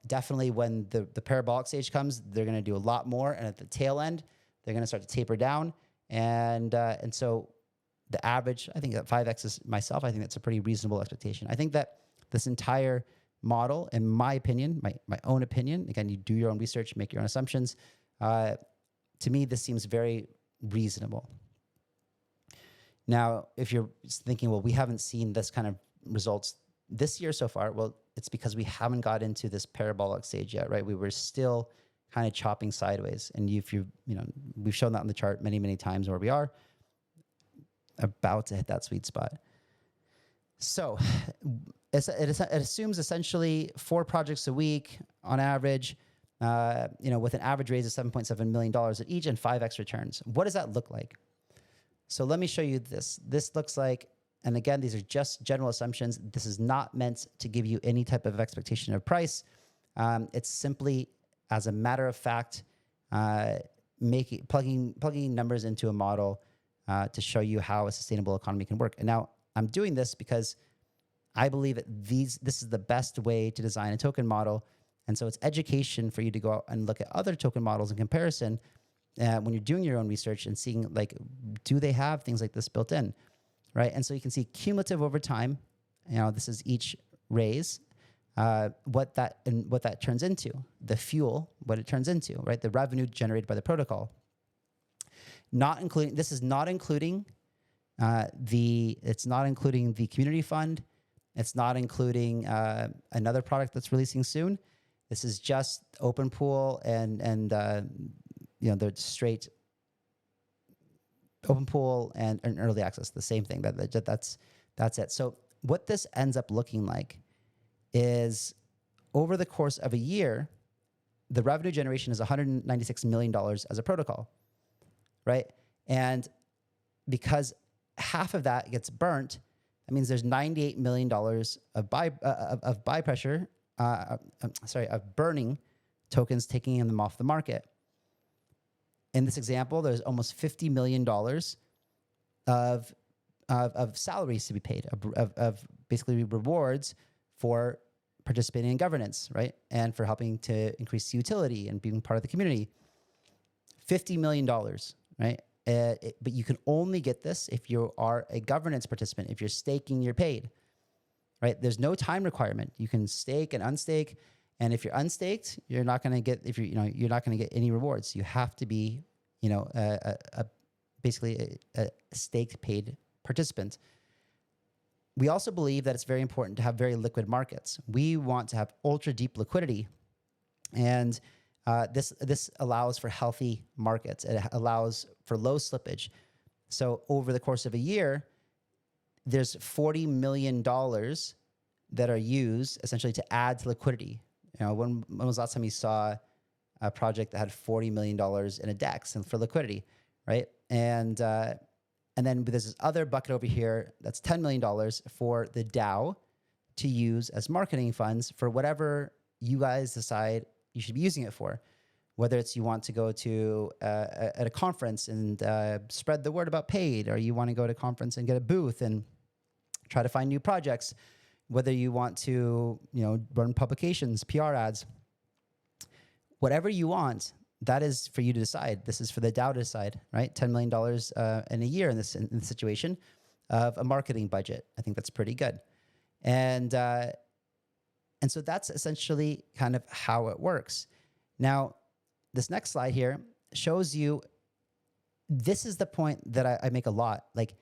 A: definitely when the parabolic stage comes, they're going to do a lot more. And at the tail end, they're going to start to taper down. And so the average, I think that 5x is myself. I think that's a pretty reasonable expectation. I think that this entire model, in my opinion, my own opinion, again, you do your own research, make your own assumptions. To me, this seems very reasonable. Now, if you're thinking, well, we haven't seen this kind of results this year so far, well, it's because we haven't got into this parabolic stage yet, right? We were still kind of chopping sideways. And we've shown that on the chart many, many times where we are about to hit that sweet spot. So it assumes essentially 4 projects a week on average, with an average raise of $7.7 million at each and 5x returns. What does that look like? So let me show you this. This looks like, and again, these are just general assumptions. This is not meant to give you any type of expectation of price. It's simply, as a matter of fact, plugging numbers into a model to show you how a sustainable economy can work. And now I'm doing this because I believe that this is the best way to design a token model. And so it's education for you to go out and look at other token models in comparison when you're doing your own research and seeing, like, do they have things like this built in, right? And so you can see cumulative over time. This is each raise, what that turns into, the fuel, what it turns into, right? The revenue generated by the protocol. This is not including it's not including the community fund. It's not including another product that's releasing soon. This is just open pool and the straight open pool and early access, the same thing. That's it. So what this ends up looking like is, over the course of a year, the revenue generation is $196 million as a protocol, right? And because half of that gets burnt, that means there's $98 million of burning tokens, taking them off the market. In this example, there's almost $50 million of salaries to be paid, of basically rewards for participating in governance, right? And for helping to increase utility and being part of the community. $50 million, right? But you can only get this if you are a governance participant, if you're staking your PAID, right? There's no time requirement. You can stake and unstake. And if you're unstaked, you're not going to get, you're not going to get any rewards. You have to be, basically a staked PAID participant. We also believe that it's very important to have very liquid markets. We want to have ultra deep liquidity, and this allows for healthy markets. It allows for low slippage. So over the course of a year, there's $40 million that are used essentially to add to liquidity. When was the last time you saw a project that had $40 million in a DEX and for liquidity, right? And then there's this other bucket over here that's $10 million for the DAO to use as marketing funds for whatever you guys decide you should be using it for. Whether it's you want to go to at a conference and spread the word about PAID, or you want to go to a conference and get a booth and try to find new projects. Whether you want to, run publications, PR ads, whatever you want, that is for you to decide. This is for the DAO to decide, right? $10 million in a year in this situation of a marketing budget. I think that's pretty good. And so that's essentially kind of how it works. Now, this next slide here shows you, this is the point that I make a lot. Like,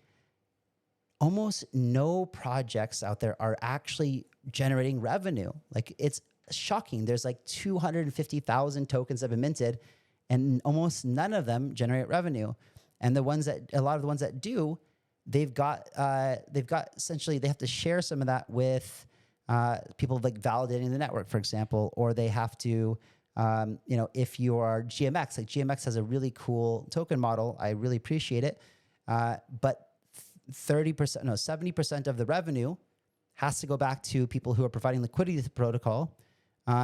A: almost no projects out there are actually generating revenue. Like, it's shocking. There's like 250,000 tokens that have been minted, and almost none of them generate revenue. And a lot of the ones that do, they've got essentially, they have to share some of that with people like validating the network, for example, or they have to, if you are GMX, like GMX has a really cool token model. I really appreciate it. But 70% of the revenue has to go back to people who are providing liquidity to the protocol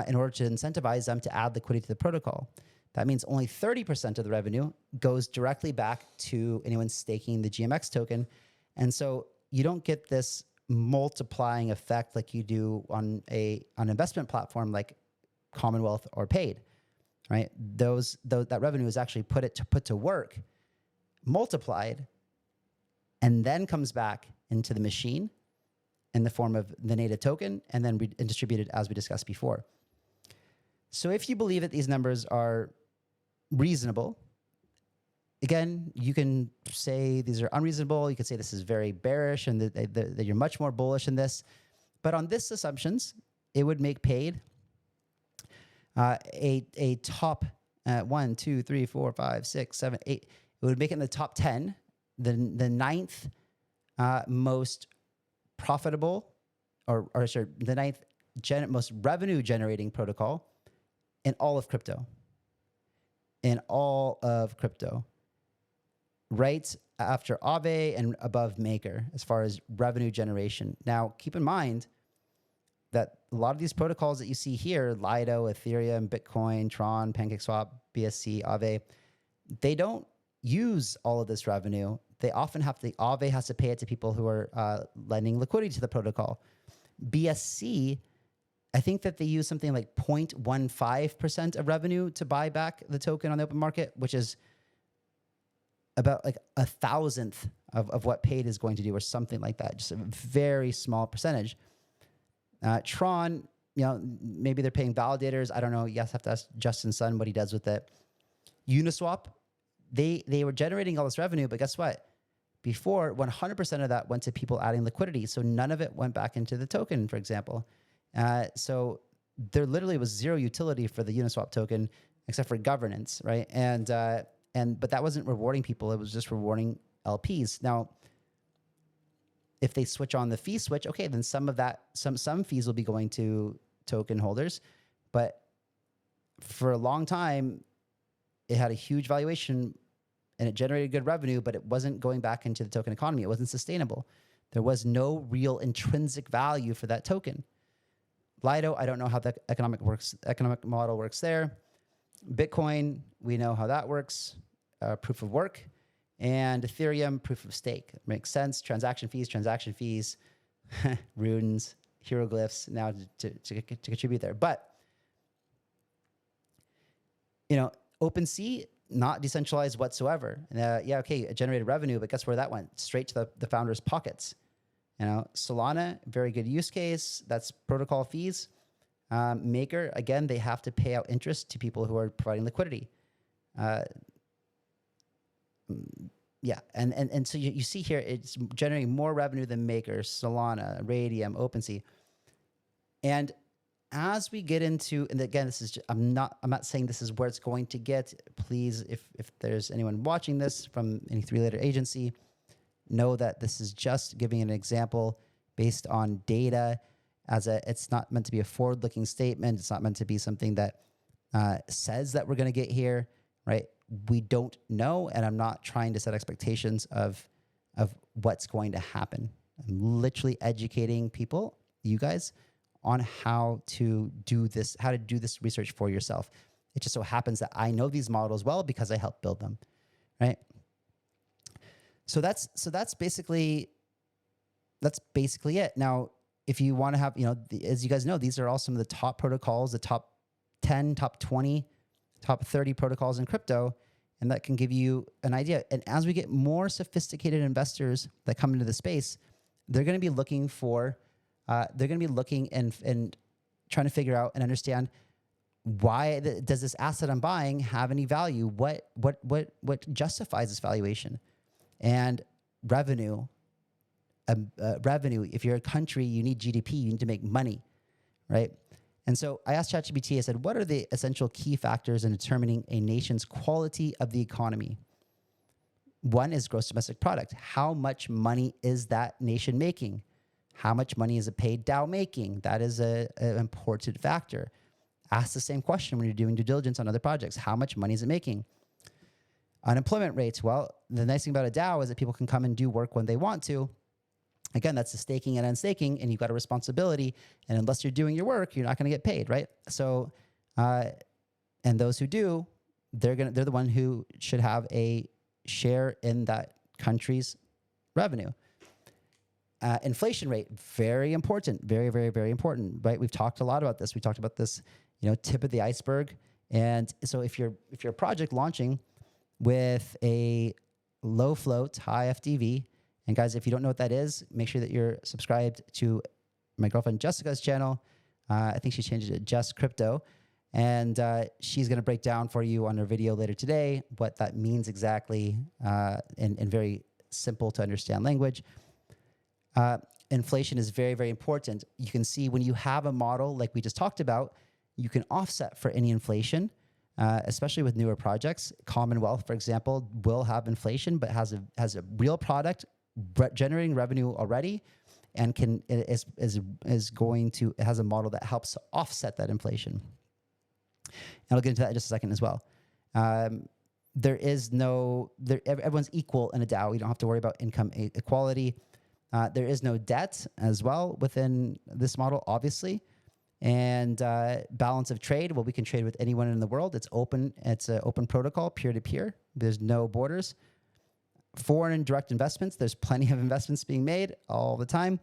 A: in order to incentivize them to add liquidity to the protocol. That means only 30% of the revenue goes directly back to anyone staking the GMX token. And so you don't get this multiplying effect like you do on an investment platform like Commonwealth or PAID, right? That revenue is actually put to work, multiplied, and then comes back into the machine in the form of the native token and then distributed as we discussed before. So if you believe that these numbers are reasonable, again, you can say these are unreasonable. You could say this is very bearish and that you're much more bullish in this. But on this assumptions, it would make PAID a top 1, 2, 3, 4, 5, 6, 7, 8. It would make it in the top 10, the ninth most profitable, the ninth most revenue generating protocol in all of crypto. Right after Aave and above Maker as far as revenue generation. Now, keep in mind that a lot of these protocols that you see here, Lido, Ethereum, Bitcoin, Tron, PancakeSwap, BSC, Aave, they don't use all of this revenue. They often Aave has to pay it to people who are lending liquidity to the protocol. BSC, I think that they use something like 0.15% of revenue to buy back the token on the open market, which is about like 1,000th of what PAID is going to do or something like that. Just a very small percentage. Tron, maybe they're paying validators. I don't know. You guys have to ask Justin Sun what he does with it. Uniswap, they were generating all this revenue, but guess what? Before, 100% of that went to people adding liquidity. So none of it went back into the token, for example. So there literally was zero utility for the Uniswap token except for governance, right? But that wasn't rewarding people. It was just rewarding LPs. Now, if they switch on the fee switch, okay, then some of that, some fees will be going to token holders. But for a long time, it had a huge valuation and it generated good revenue, but it wasn't going back into the token economy. It wasn't sustainable. There was no real intrinsic value for that token. Lido, I don't know how the economic model works there. Bitcoin, we know how that works, proof of work. And Ethereum, proof of stake. Makes sense. Transaction fees, runes, hieroglyphs now to contribute there. But, OpenSea, not decentralized whatsoever. Okay, it generated revenue, but guess where that went? Straight to the founders' pockets. Solana, very good use case. That's protocol fees. Maker, again, they have to pay out interest to people who are providing liquidity. And so you see here, it's generating more revenue than Maker, Solana, Radium, OpenSea. And as we get into, and again, this is I'm not saying this is where it's going to get. Please, if there's anyone watching this from any three-letter agency, know that this is just giving an example based on data. It's not meant to be a forward-looking statement. It's not meant to be something that says that we're going to get here, right? We don't know, and I'm not trying to set expectations of what's going to happen. I'm literally educating people, you guys, on how to do this research for yourself. It just so happens that I know these models well because I helped build them, right? So that's basically it. Now, if you want to have, as you guys know, these are all some of the top protocols, the top 10, top 20, top 30 protocols in crypto, and that can give you an idea. And as we get more sophisticated investors that come into the space, they're going to be looking and trying to figure out and understand why does this asset I'm buying have any value? What justifies this valuation? And revenue. If you're a country, you need GDP, you need to make money, right? And so I asked ChatGPT, I said, what are the essential key factors in determining a nation's quality of the economy? One is gross domestic product. How much money is that nation making? How much money is a paid DAO making? That is an important factor. Ask the same question when you're doing due diligence on other projects. How much money is it making? Unemployment rates. Well, the nice thing about a DAO is that people can come and do work when they want to. Again, that's the staking and unstaking, and you've got a responsibility. And unless you're doing your work, you're not going to get paid, right? So, and those who do, they're the one who should have a share in that country's revenue. Inflation rate, very important, very, very, very important, right? We've talked a lot about this. We talked about this, tip of the iceberg. And so if you're a project launching with a low float, high FDV, and guys, if you don't know what that is, make sure that you're subscribed to my girlfriend Jessica's channel. I think she changed it to Just Crypto. And she's going to break down for you on her video later today what that means exactly in very simple to understand language. Inflation is very, very important. You can see when you have a model like we just talked about, you can offset for any inflation, especially with newer projects. Commonwealth, for example, will have inflation, but has a real product generating revenue already, and has a model that helps to offset that inflation. And I'll get into that in just a second as well. Everyone's equal in a DAO. You don't have to worry about income equality. There is no debt as well within this model, obviously. And balance of trade, well, we can trade with anyone in the world. It's open. It's an open protocol, peer-to-peer. There's no borders. Foreign and direct investments, there's plenty of investments being made all the time.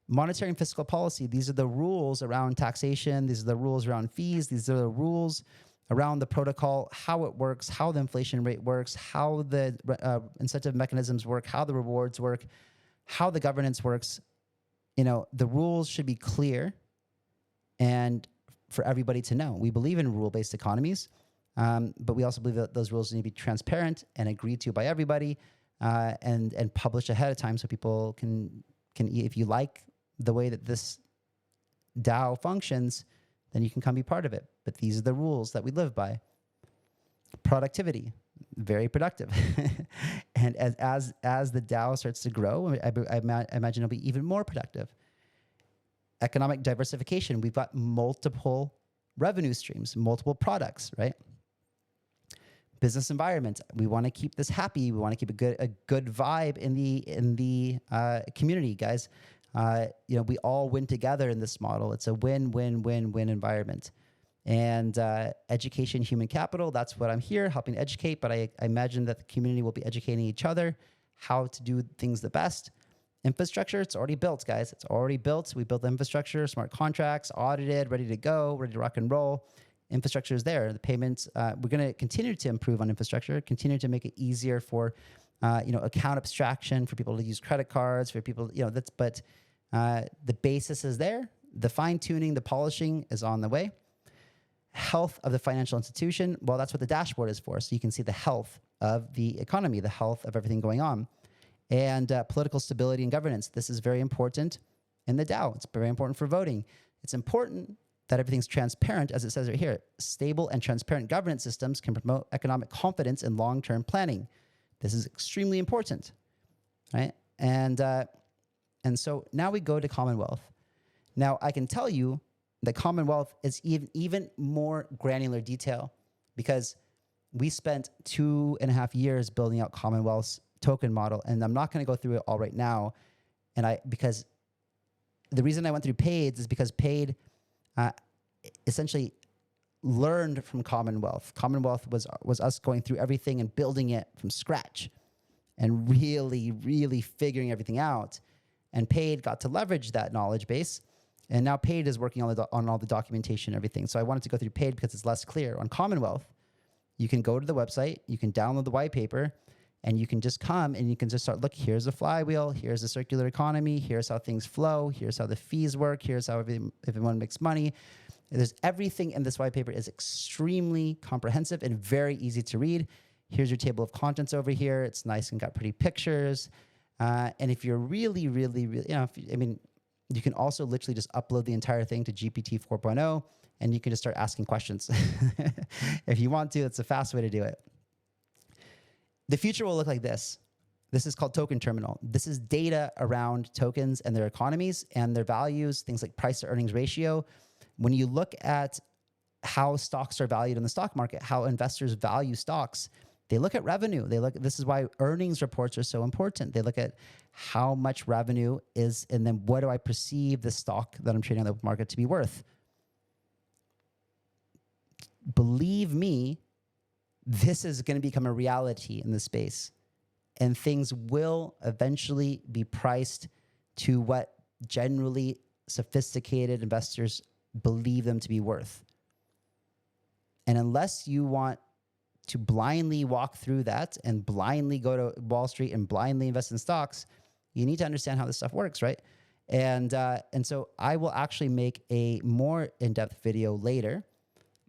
A: Monetary and fiscal policy, these are the rules around taxation. These are the rules around fees. These are the rules around the protocol, how it works, how the inflation rate works, how the incentive mechanisms work, how the rewards work, how the governance works. The rules should be clear and for everybody to know. We believe in rule-based economies, but we also believe that those rules need to be transparent and agreed to by everybody, and published ahead of time so people can if you like the way that this DAO functions, then you can come be part of it. But these are the rules that we live by. Productivity, very productive. And as the DAO starts to grow, I imagine it'll be even more productive. Economic diversification, we've got multiple revenue streams, multiple products, right? Business environment, we want to keep this happy. We want to keep a good vibe in the community, guys. We all win together in this model. It's a win-win-win-win environment. And education, human capital, that's what I'm here, helping educate. But I imagine that the community will be educating each other how to do things the best. Infrastructure, it's already built, guys. It's already built. We built the infrastructure, smart contracts, audited, ready to go, ready to rock and roll. Infrastructure is there. The payments, we're going to continue to improve on infrastructure, continue to make it easier for, account abstraction, for people to use credit cards, for people, but the basis is there. The fine tuning, the polishing is on the way. Health of the financial institution, well, that's what the dashboard is for. So you can see the health of the economy, the health of everything going on. And political stability and governance. This is very important in the DAO. It's very important for voting. It's important that everything's transparent, as it says right here. Stable and transparent governance systems can promote economic confidence and long-term planning. This is extremely important, right? And so now we go to Commonwealth. Now I can tell you that Commonwealth is even more granular detail, because we spent 2.5 years building out Commonwealth's token model, and I'm not going to go through it all right now. Because the reason I went through PAID is because PAID essentially learned from Commonwealth. Commonwealth was us going through everything and building it from scratch and really, really figuring everything out. And PAID got to leverage that knowledge base. And now PAID is working on all the documentation and everything. So I wanted to go through PAID because it's less clear. On Commonwealth, you can go to the website, you can download the white paper, and you can just come and you can just start, look, here's a flywheel, here's a circular economy, here's how things flow, here's how the fees work, here's how everyone makes money. There's everything in this white paper is extremely comprehensive and very easy to read. Here's your table of contents over here. It's nice and got pretty pictures. And if you're really, really, really, you can also literally just upload the entire thing to GPT 4.0 and you can just start asking questions. If you want to, it's a fast way to do it. The future will look like this. This is called Token Terminal. This is data around tokens and their economies and their values, things like price to earnings ratio. When you look at how stocks are valued in the stock market, how investors value stocks, they look at revenue. This is why earnings reports are so important. They look at how much revenue is, and then what do I perceive the stock that I'm trading on the market to be worth? Believe me, this is going to become a reality in this space, and things will eventually be priced to what generally sophisticated investors believe them to be worth. And unless you want to blindly walk through that and blindly go to Wall Street and blindly invest in stocks, you need to understand how this stuff works, right? And so I will actually make a more in-depth video later.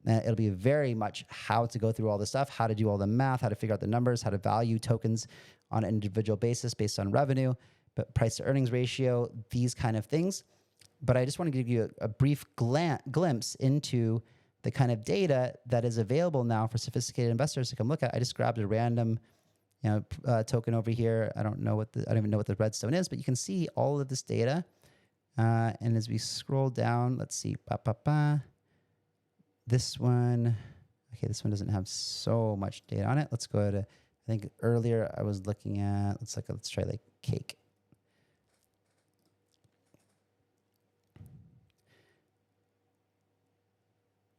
A: It'll be very much how to go through all this stuff, how to do all the math, how to figure out the numbers, how to value tokens on an individual basis based on revenue, but price to earnings ratio, these kind of things. But I just want to give you a brief glimpse into the kind of data that is available now for sophisticated investors to come look at. I just grabbed a random, token over here. I don't even know what the redstone is, but you can see all of this data. And as we scroll down, let's see, this one. Okay, this one doesn't have so much data on it. Let's go to, I think earlier I was looking at, let's try like cake.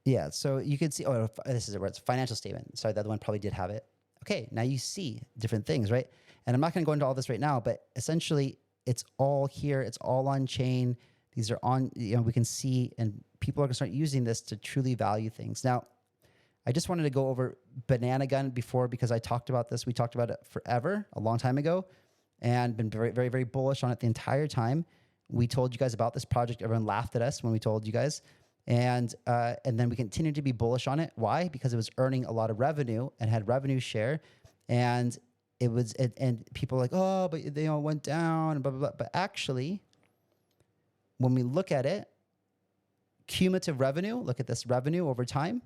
A: Yeah, so you can see, oh, this is it, where it's financial statement. Sorry, the other one probably did have it. Okay, now you see different things, right? And I'm not going to go into all this right now, but essentially it's all here. It's all on chain. These are on, we can see, and people are going to start using this to truly value things. Now, I just wanted to go over Banana Gun before because I talked about this. We talked about it forever, a long time ago, and been very, very, very bullish on it the entire time. We told you guys about this project. Everyone laughed at us when we told you guys. And then we continued to be bullish on it. Why? Because it was earning a lot of revenue and had revenue share. And and people were like, oh, but they all went down and blah, blah, blah. But actually, when we look at it, cumulative revenue, look at this revenue over time,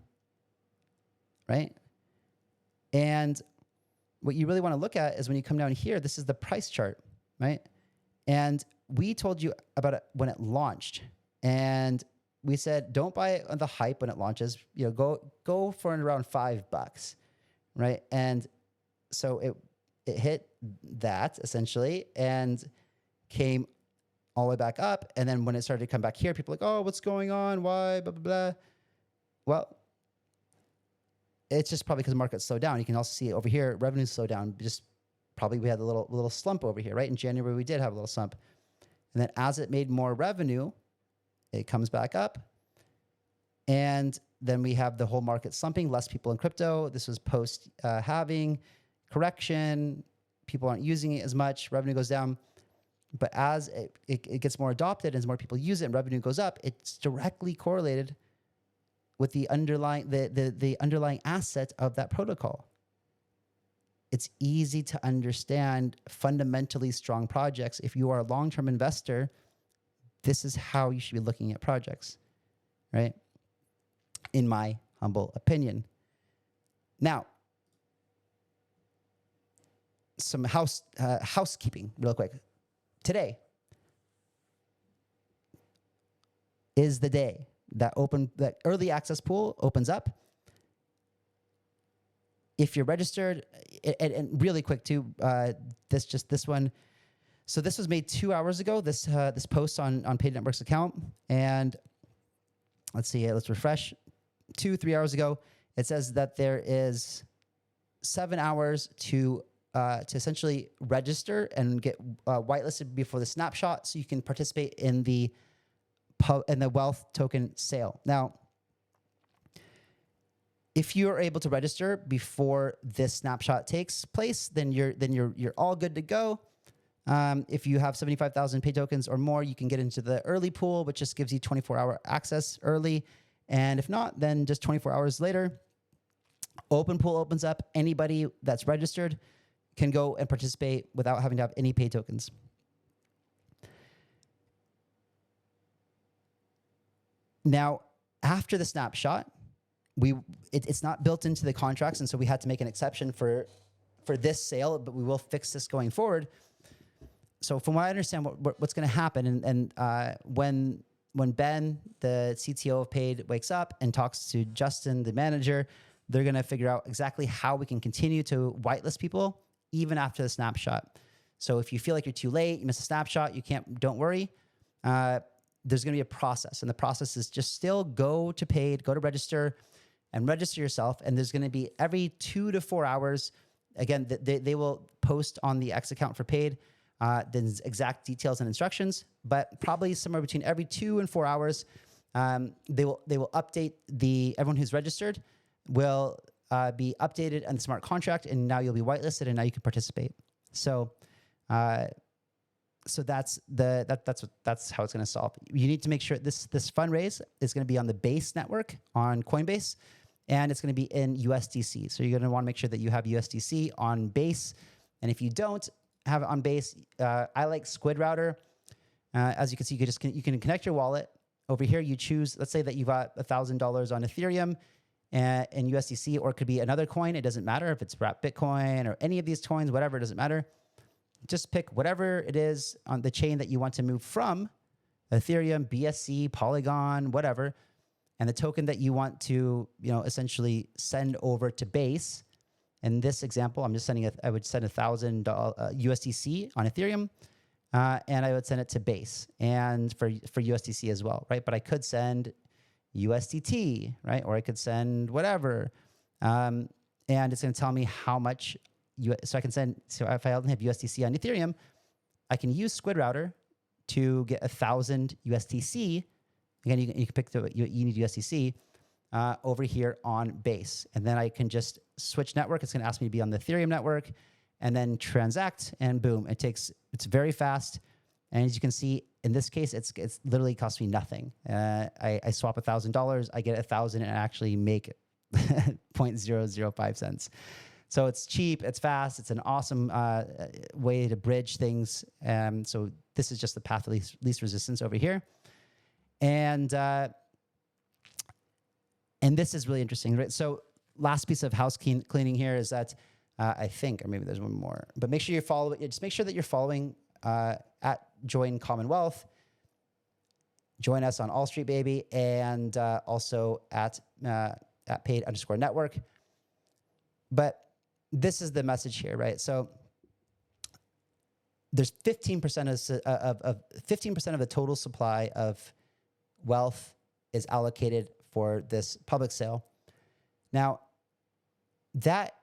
A: right? And what you really want to look at is when you come down here, this is the price chart, right? And we told you about it when it launched. And we said, don't buy it on the hype when it launches. Go for around $5, right? And so it hit that essentially and came all the way back up. And then when it started to come back here, people were like, oh, what's going on? Why? Blah, blah, blah. Well, it's just probably because the market slowed down. You can also see over here, revenue slowed down. Just probably we had a little slump over here, right? In January, we did have a little slump. And then as it made more revenue, it comes back up. And then we have the whole market slumping, less people in crypto. This was post halving, correction. People aren't using it as much. Revenue goes down. But as it gets more adopted, as more people use it and revenue goes up, it's directly correlated with the underlying the underlying asset of that protocol. It's easy to understand fundamentally strong projects. If you are a long-term investor, this is how you should be looking at projects, right? In my humble opinion. Now, some housekeeping real quick. Today is the day that early access pool opens up. If you're registered, and really quick too, this one. So this was made 2 hours ago. This post on PAID Network's account, and let's see. Let's refresh. 2-3 hours ago, it says that there is 7 hours to essentially register and get whitelisted before the snapshot, so you can participate in the wealth token sale. Now, if you are able to register before this snapshot takes place, then you're all good to go. If you have 75,000 pay tokens or more, you can get into the early pool, which just gives you 24-hour access early. And if not, then just 24 hours later, open pool opens up. Anybody that's registered can go and participate without having to have any pay tokens. Now, after the snapshot, it's not built into the contracts, and so we had to make an exception for this sale, but we will fix this going forward. So from what I understand, what's going to happen, and when Ben, the CTO of PAID, wakes up and talks to Justin, the manager, they're going to figure out exactly how we can continue to whitelist people even after the snapshot. So if you feel like you're too late, you miss a snapshot, don't worry. There's going to be a process, and the process is just still go to PAID, go to register, and register yourself. And there's going to be every 2 to 4 hours. Again, they will post on the X account for PAID the exact details and instructions, but probably somewhere between every 2 and 4 hours, they will update everyone who's registered will be updated on the smart contract, and now you'll be whitelisted, and now you can participate. So, that's how it's going to solve. You need to make sure this fundraise is going to be on the Base network on Coinbase, and it's going to be in USDC. So you're going to want to make sure that you have USDC on Base, and if you don't have it on Base, I like Squid router. As you can see, you can connect your wallet. Over here, you choose, let's say that you've got $1,000 on Ethereum and USDC, or it could be another coin. It doesn't matter if it's wrapped Bitcoin or any of these coins, whatever, it doesn't matter. Just pick whatever it is on the chain that you want to move from, Ethereum, BSC, Polygon, whatever, and the token that you want to, essentially send over to Base. In this example, I'm just I would send $1,000 USDC on Ethereum, and I would send it to Base, and for USDC as well, right? But I could send USDT, right? Or I could send whatever, and it's going to tell me how much. So I can send. So if I only have USDC on Ethereum, I can use Squid router to get 1,000 USDC. Again, you can pick you need USDC over here on Base, and then I can just switch network. It's going to ask me to be on the Ethereum network, and then transact, and boom, it's very fast. And as you can see, in this case, it's literally cost me nothing. I swap $1,000, I get 1,000, and I actually make 0.005 cents. So it's cheap, it's fast, it's an awesome way to bridge things. So this is just the path of least resistance over here. And this is really interesting, right? So last piece of house cleaning here is that I think, or maybe there's one more, but make sure you follow it. Just make sure that you're following at Join Commonwealth. Join us on All Street Baby, and also at PAID_network. But this is the message here, right? So there's 15% of 15% of the total supply of wealth is allocated for this public sale. Now, that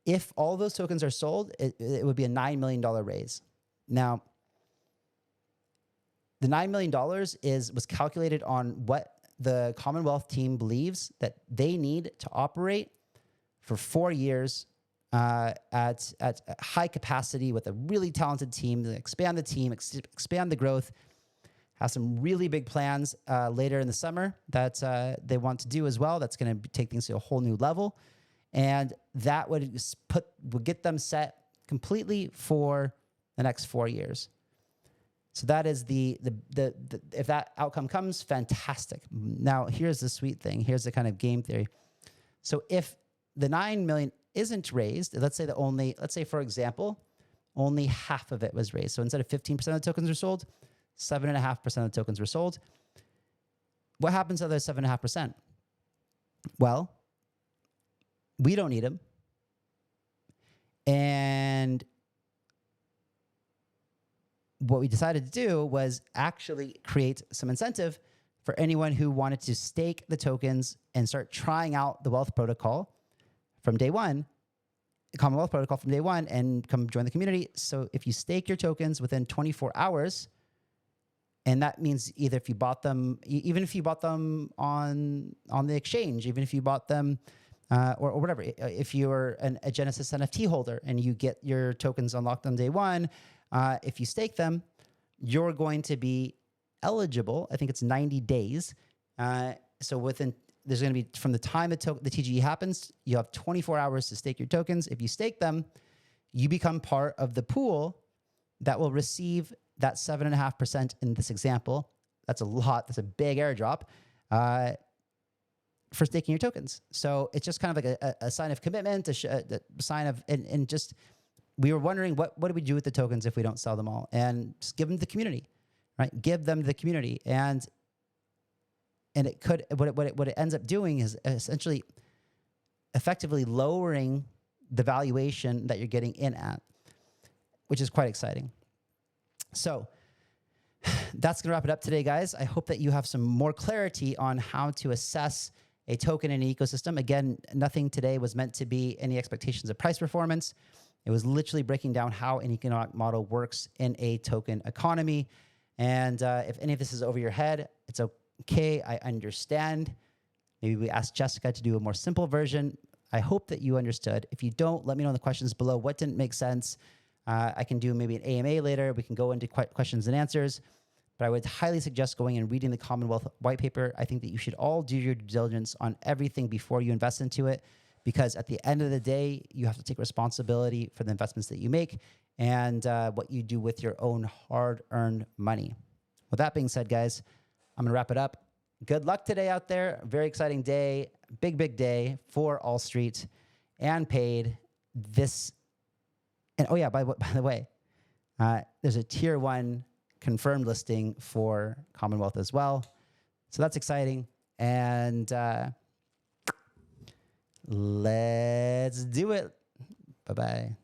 A: if all those tokens are sold, it would be a $9 million raise. Now, the $9 million was calculated on what the Commonwealth team believes that they need to operate for 4 years at high capacity with a really talented team to expand the team, expand the growth, have some really big plans later in the summer that they want to do as well. That's going to take things to a whole new level. And that would get them set completely for the next 4 years. So that is the if that outcome comes, fantastic. Now, here's the sweet thing. Here's the kind of game theory. So if the 9 million isn't raised, let's say for example, only half of it was raised. So instead of 15% of the tokens were sold, 7.5% of the tokens were sold. What happens to the other 7.5%? Well, we don't need them. And what we decided to do was actually create some incentive for anyone who wanted to stake the tokens and start trying out the wealth protocol from day one, the Commonwealth protocol from day one, and come join the community. So if you stake your tokens within 24 hours, and that means either if you bought them, even if you bought them on the exchange, even if you bought them or whatever, if you're a Genesis NFT holder and you get your tokens unlocked on day one, if you stake them, you're going to be eligible. I think it's 90 days. So there's going to be, from the time the TGE happens, you have 24 hours to stake your tokens. If you stake them, you become part of the pool that will receive that 7.5% in this example. That's a lot. That's a big airdrop for staking your tokens. So it's just kind of like a sign of commitment, a sign of, and just, we were wondering what do we do with the tokens if we don't sell them all, and just give them to the community, right? Give them to the community. And it could, what it ends up doing is essentially effectively lowering the valuation that you're getting in at, which is quite exciting. So that's going to wrap it up today, guys. I hope that you have some more clarity on how to assess a token in an ecosystem. Again, nothing today was meant to be any expectations of price performance. It was literally breaking down how an economic model works in a token economy. And if any of this is over your head, it's okay. I understand. Maybe we ask Jessica to do a more simple version. I hope that you understood. If you don't, let me know in the questions below what didn't make sense. I can do maybe an AMA later. We can go into questions and answers. But I would highly suggest going and reading the Commonwealth white paper. I think that you should all do your due diligence on everything before you invest into it, because at the end of the day, you have to take responsibility for the investments that you make and what you do with your own hard-earned money. With that being said, guys, I'm going to wrap it up. Good luck today out there. Very exciting day. Big, big day for All Street and PAID. And oh yeah, by the way, there's a tier 1 confirmed listing for Commonwealth as well. So that's exciting. And let's do it. Bye-bye.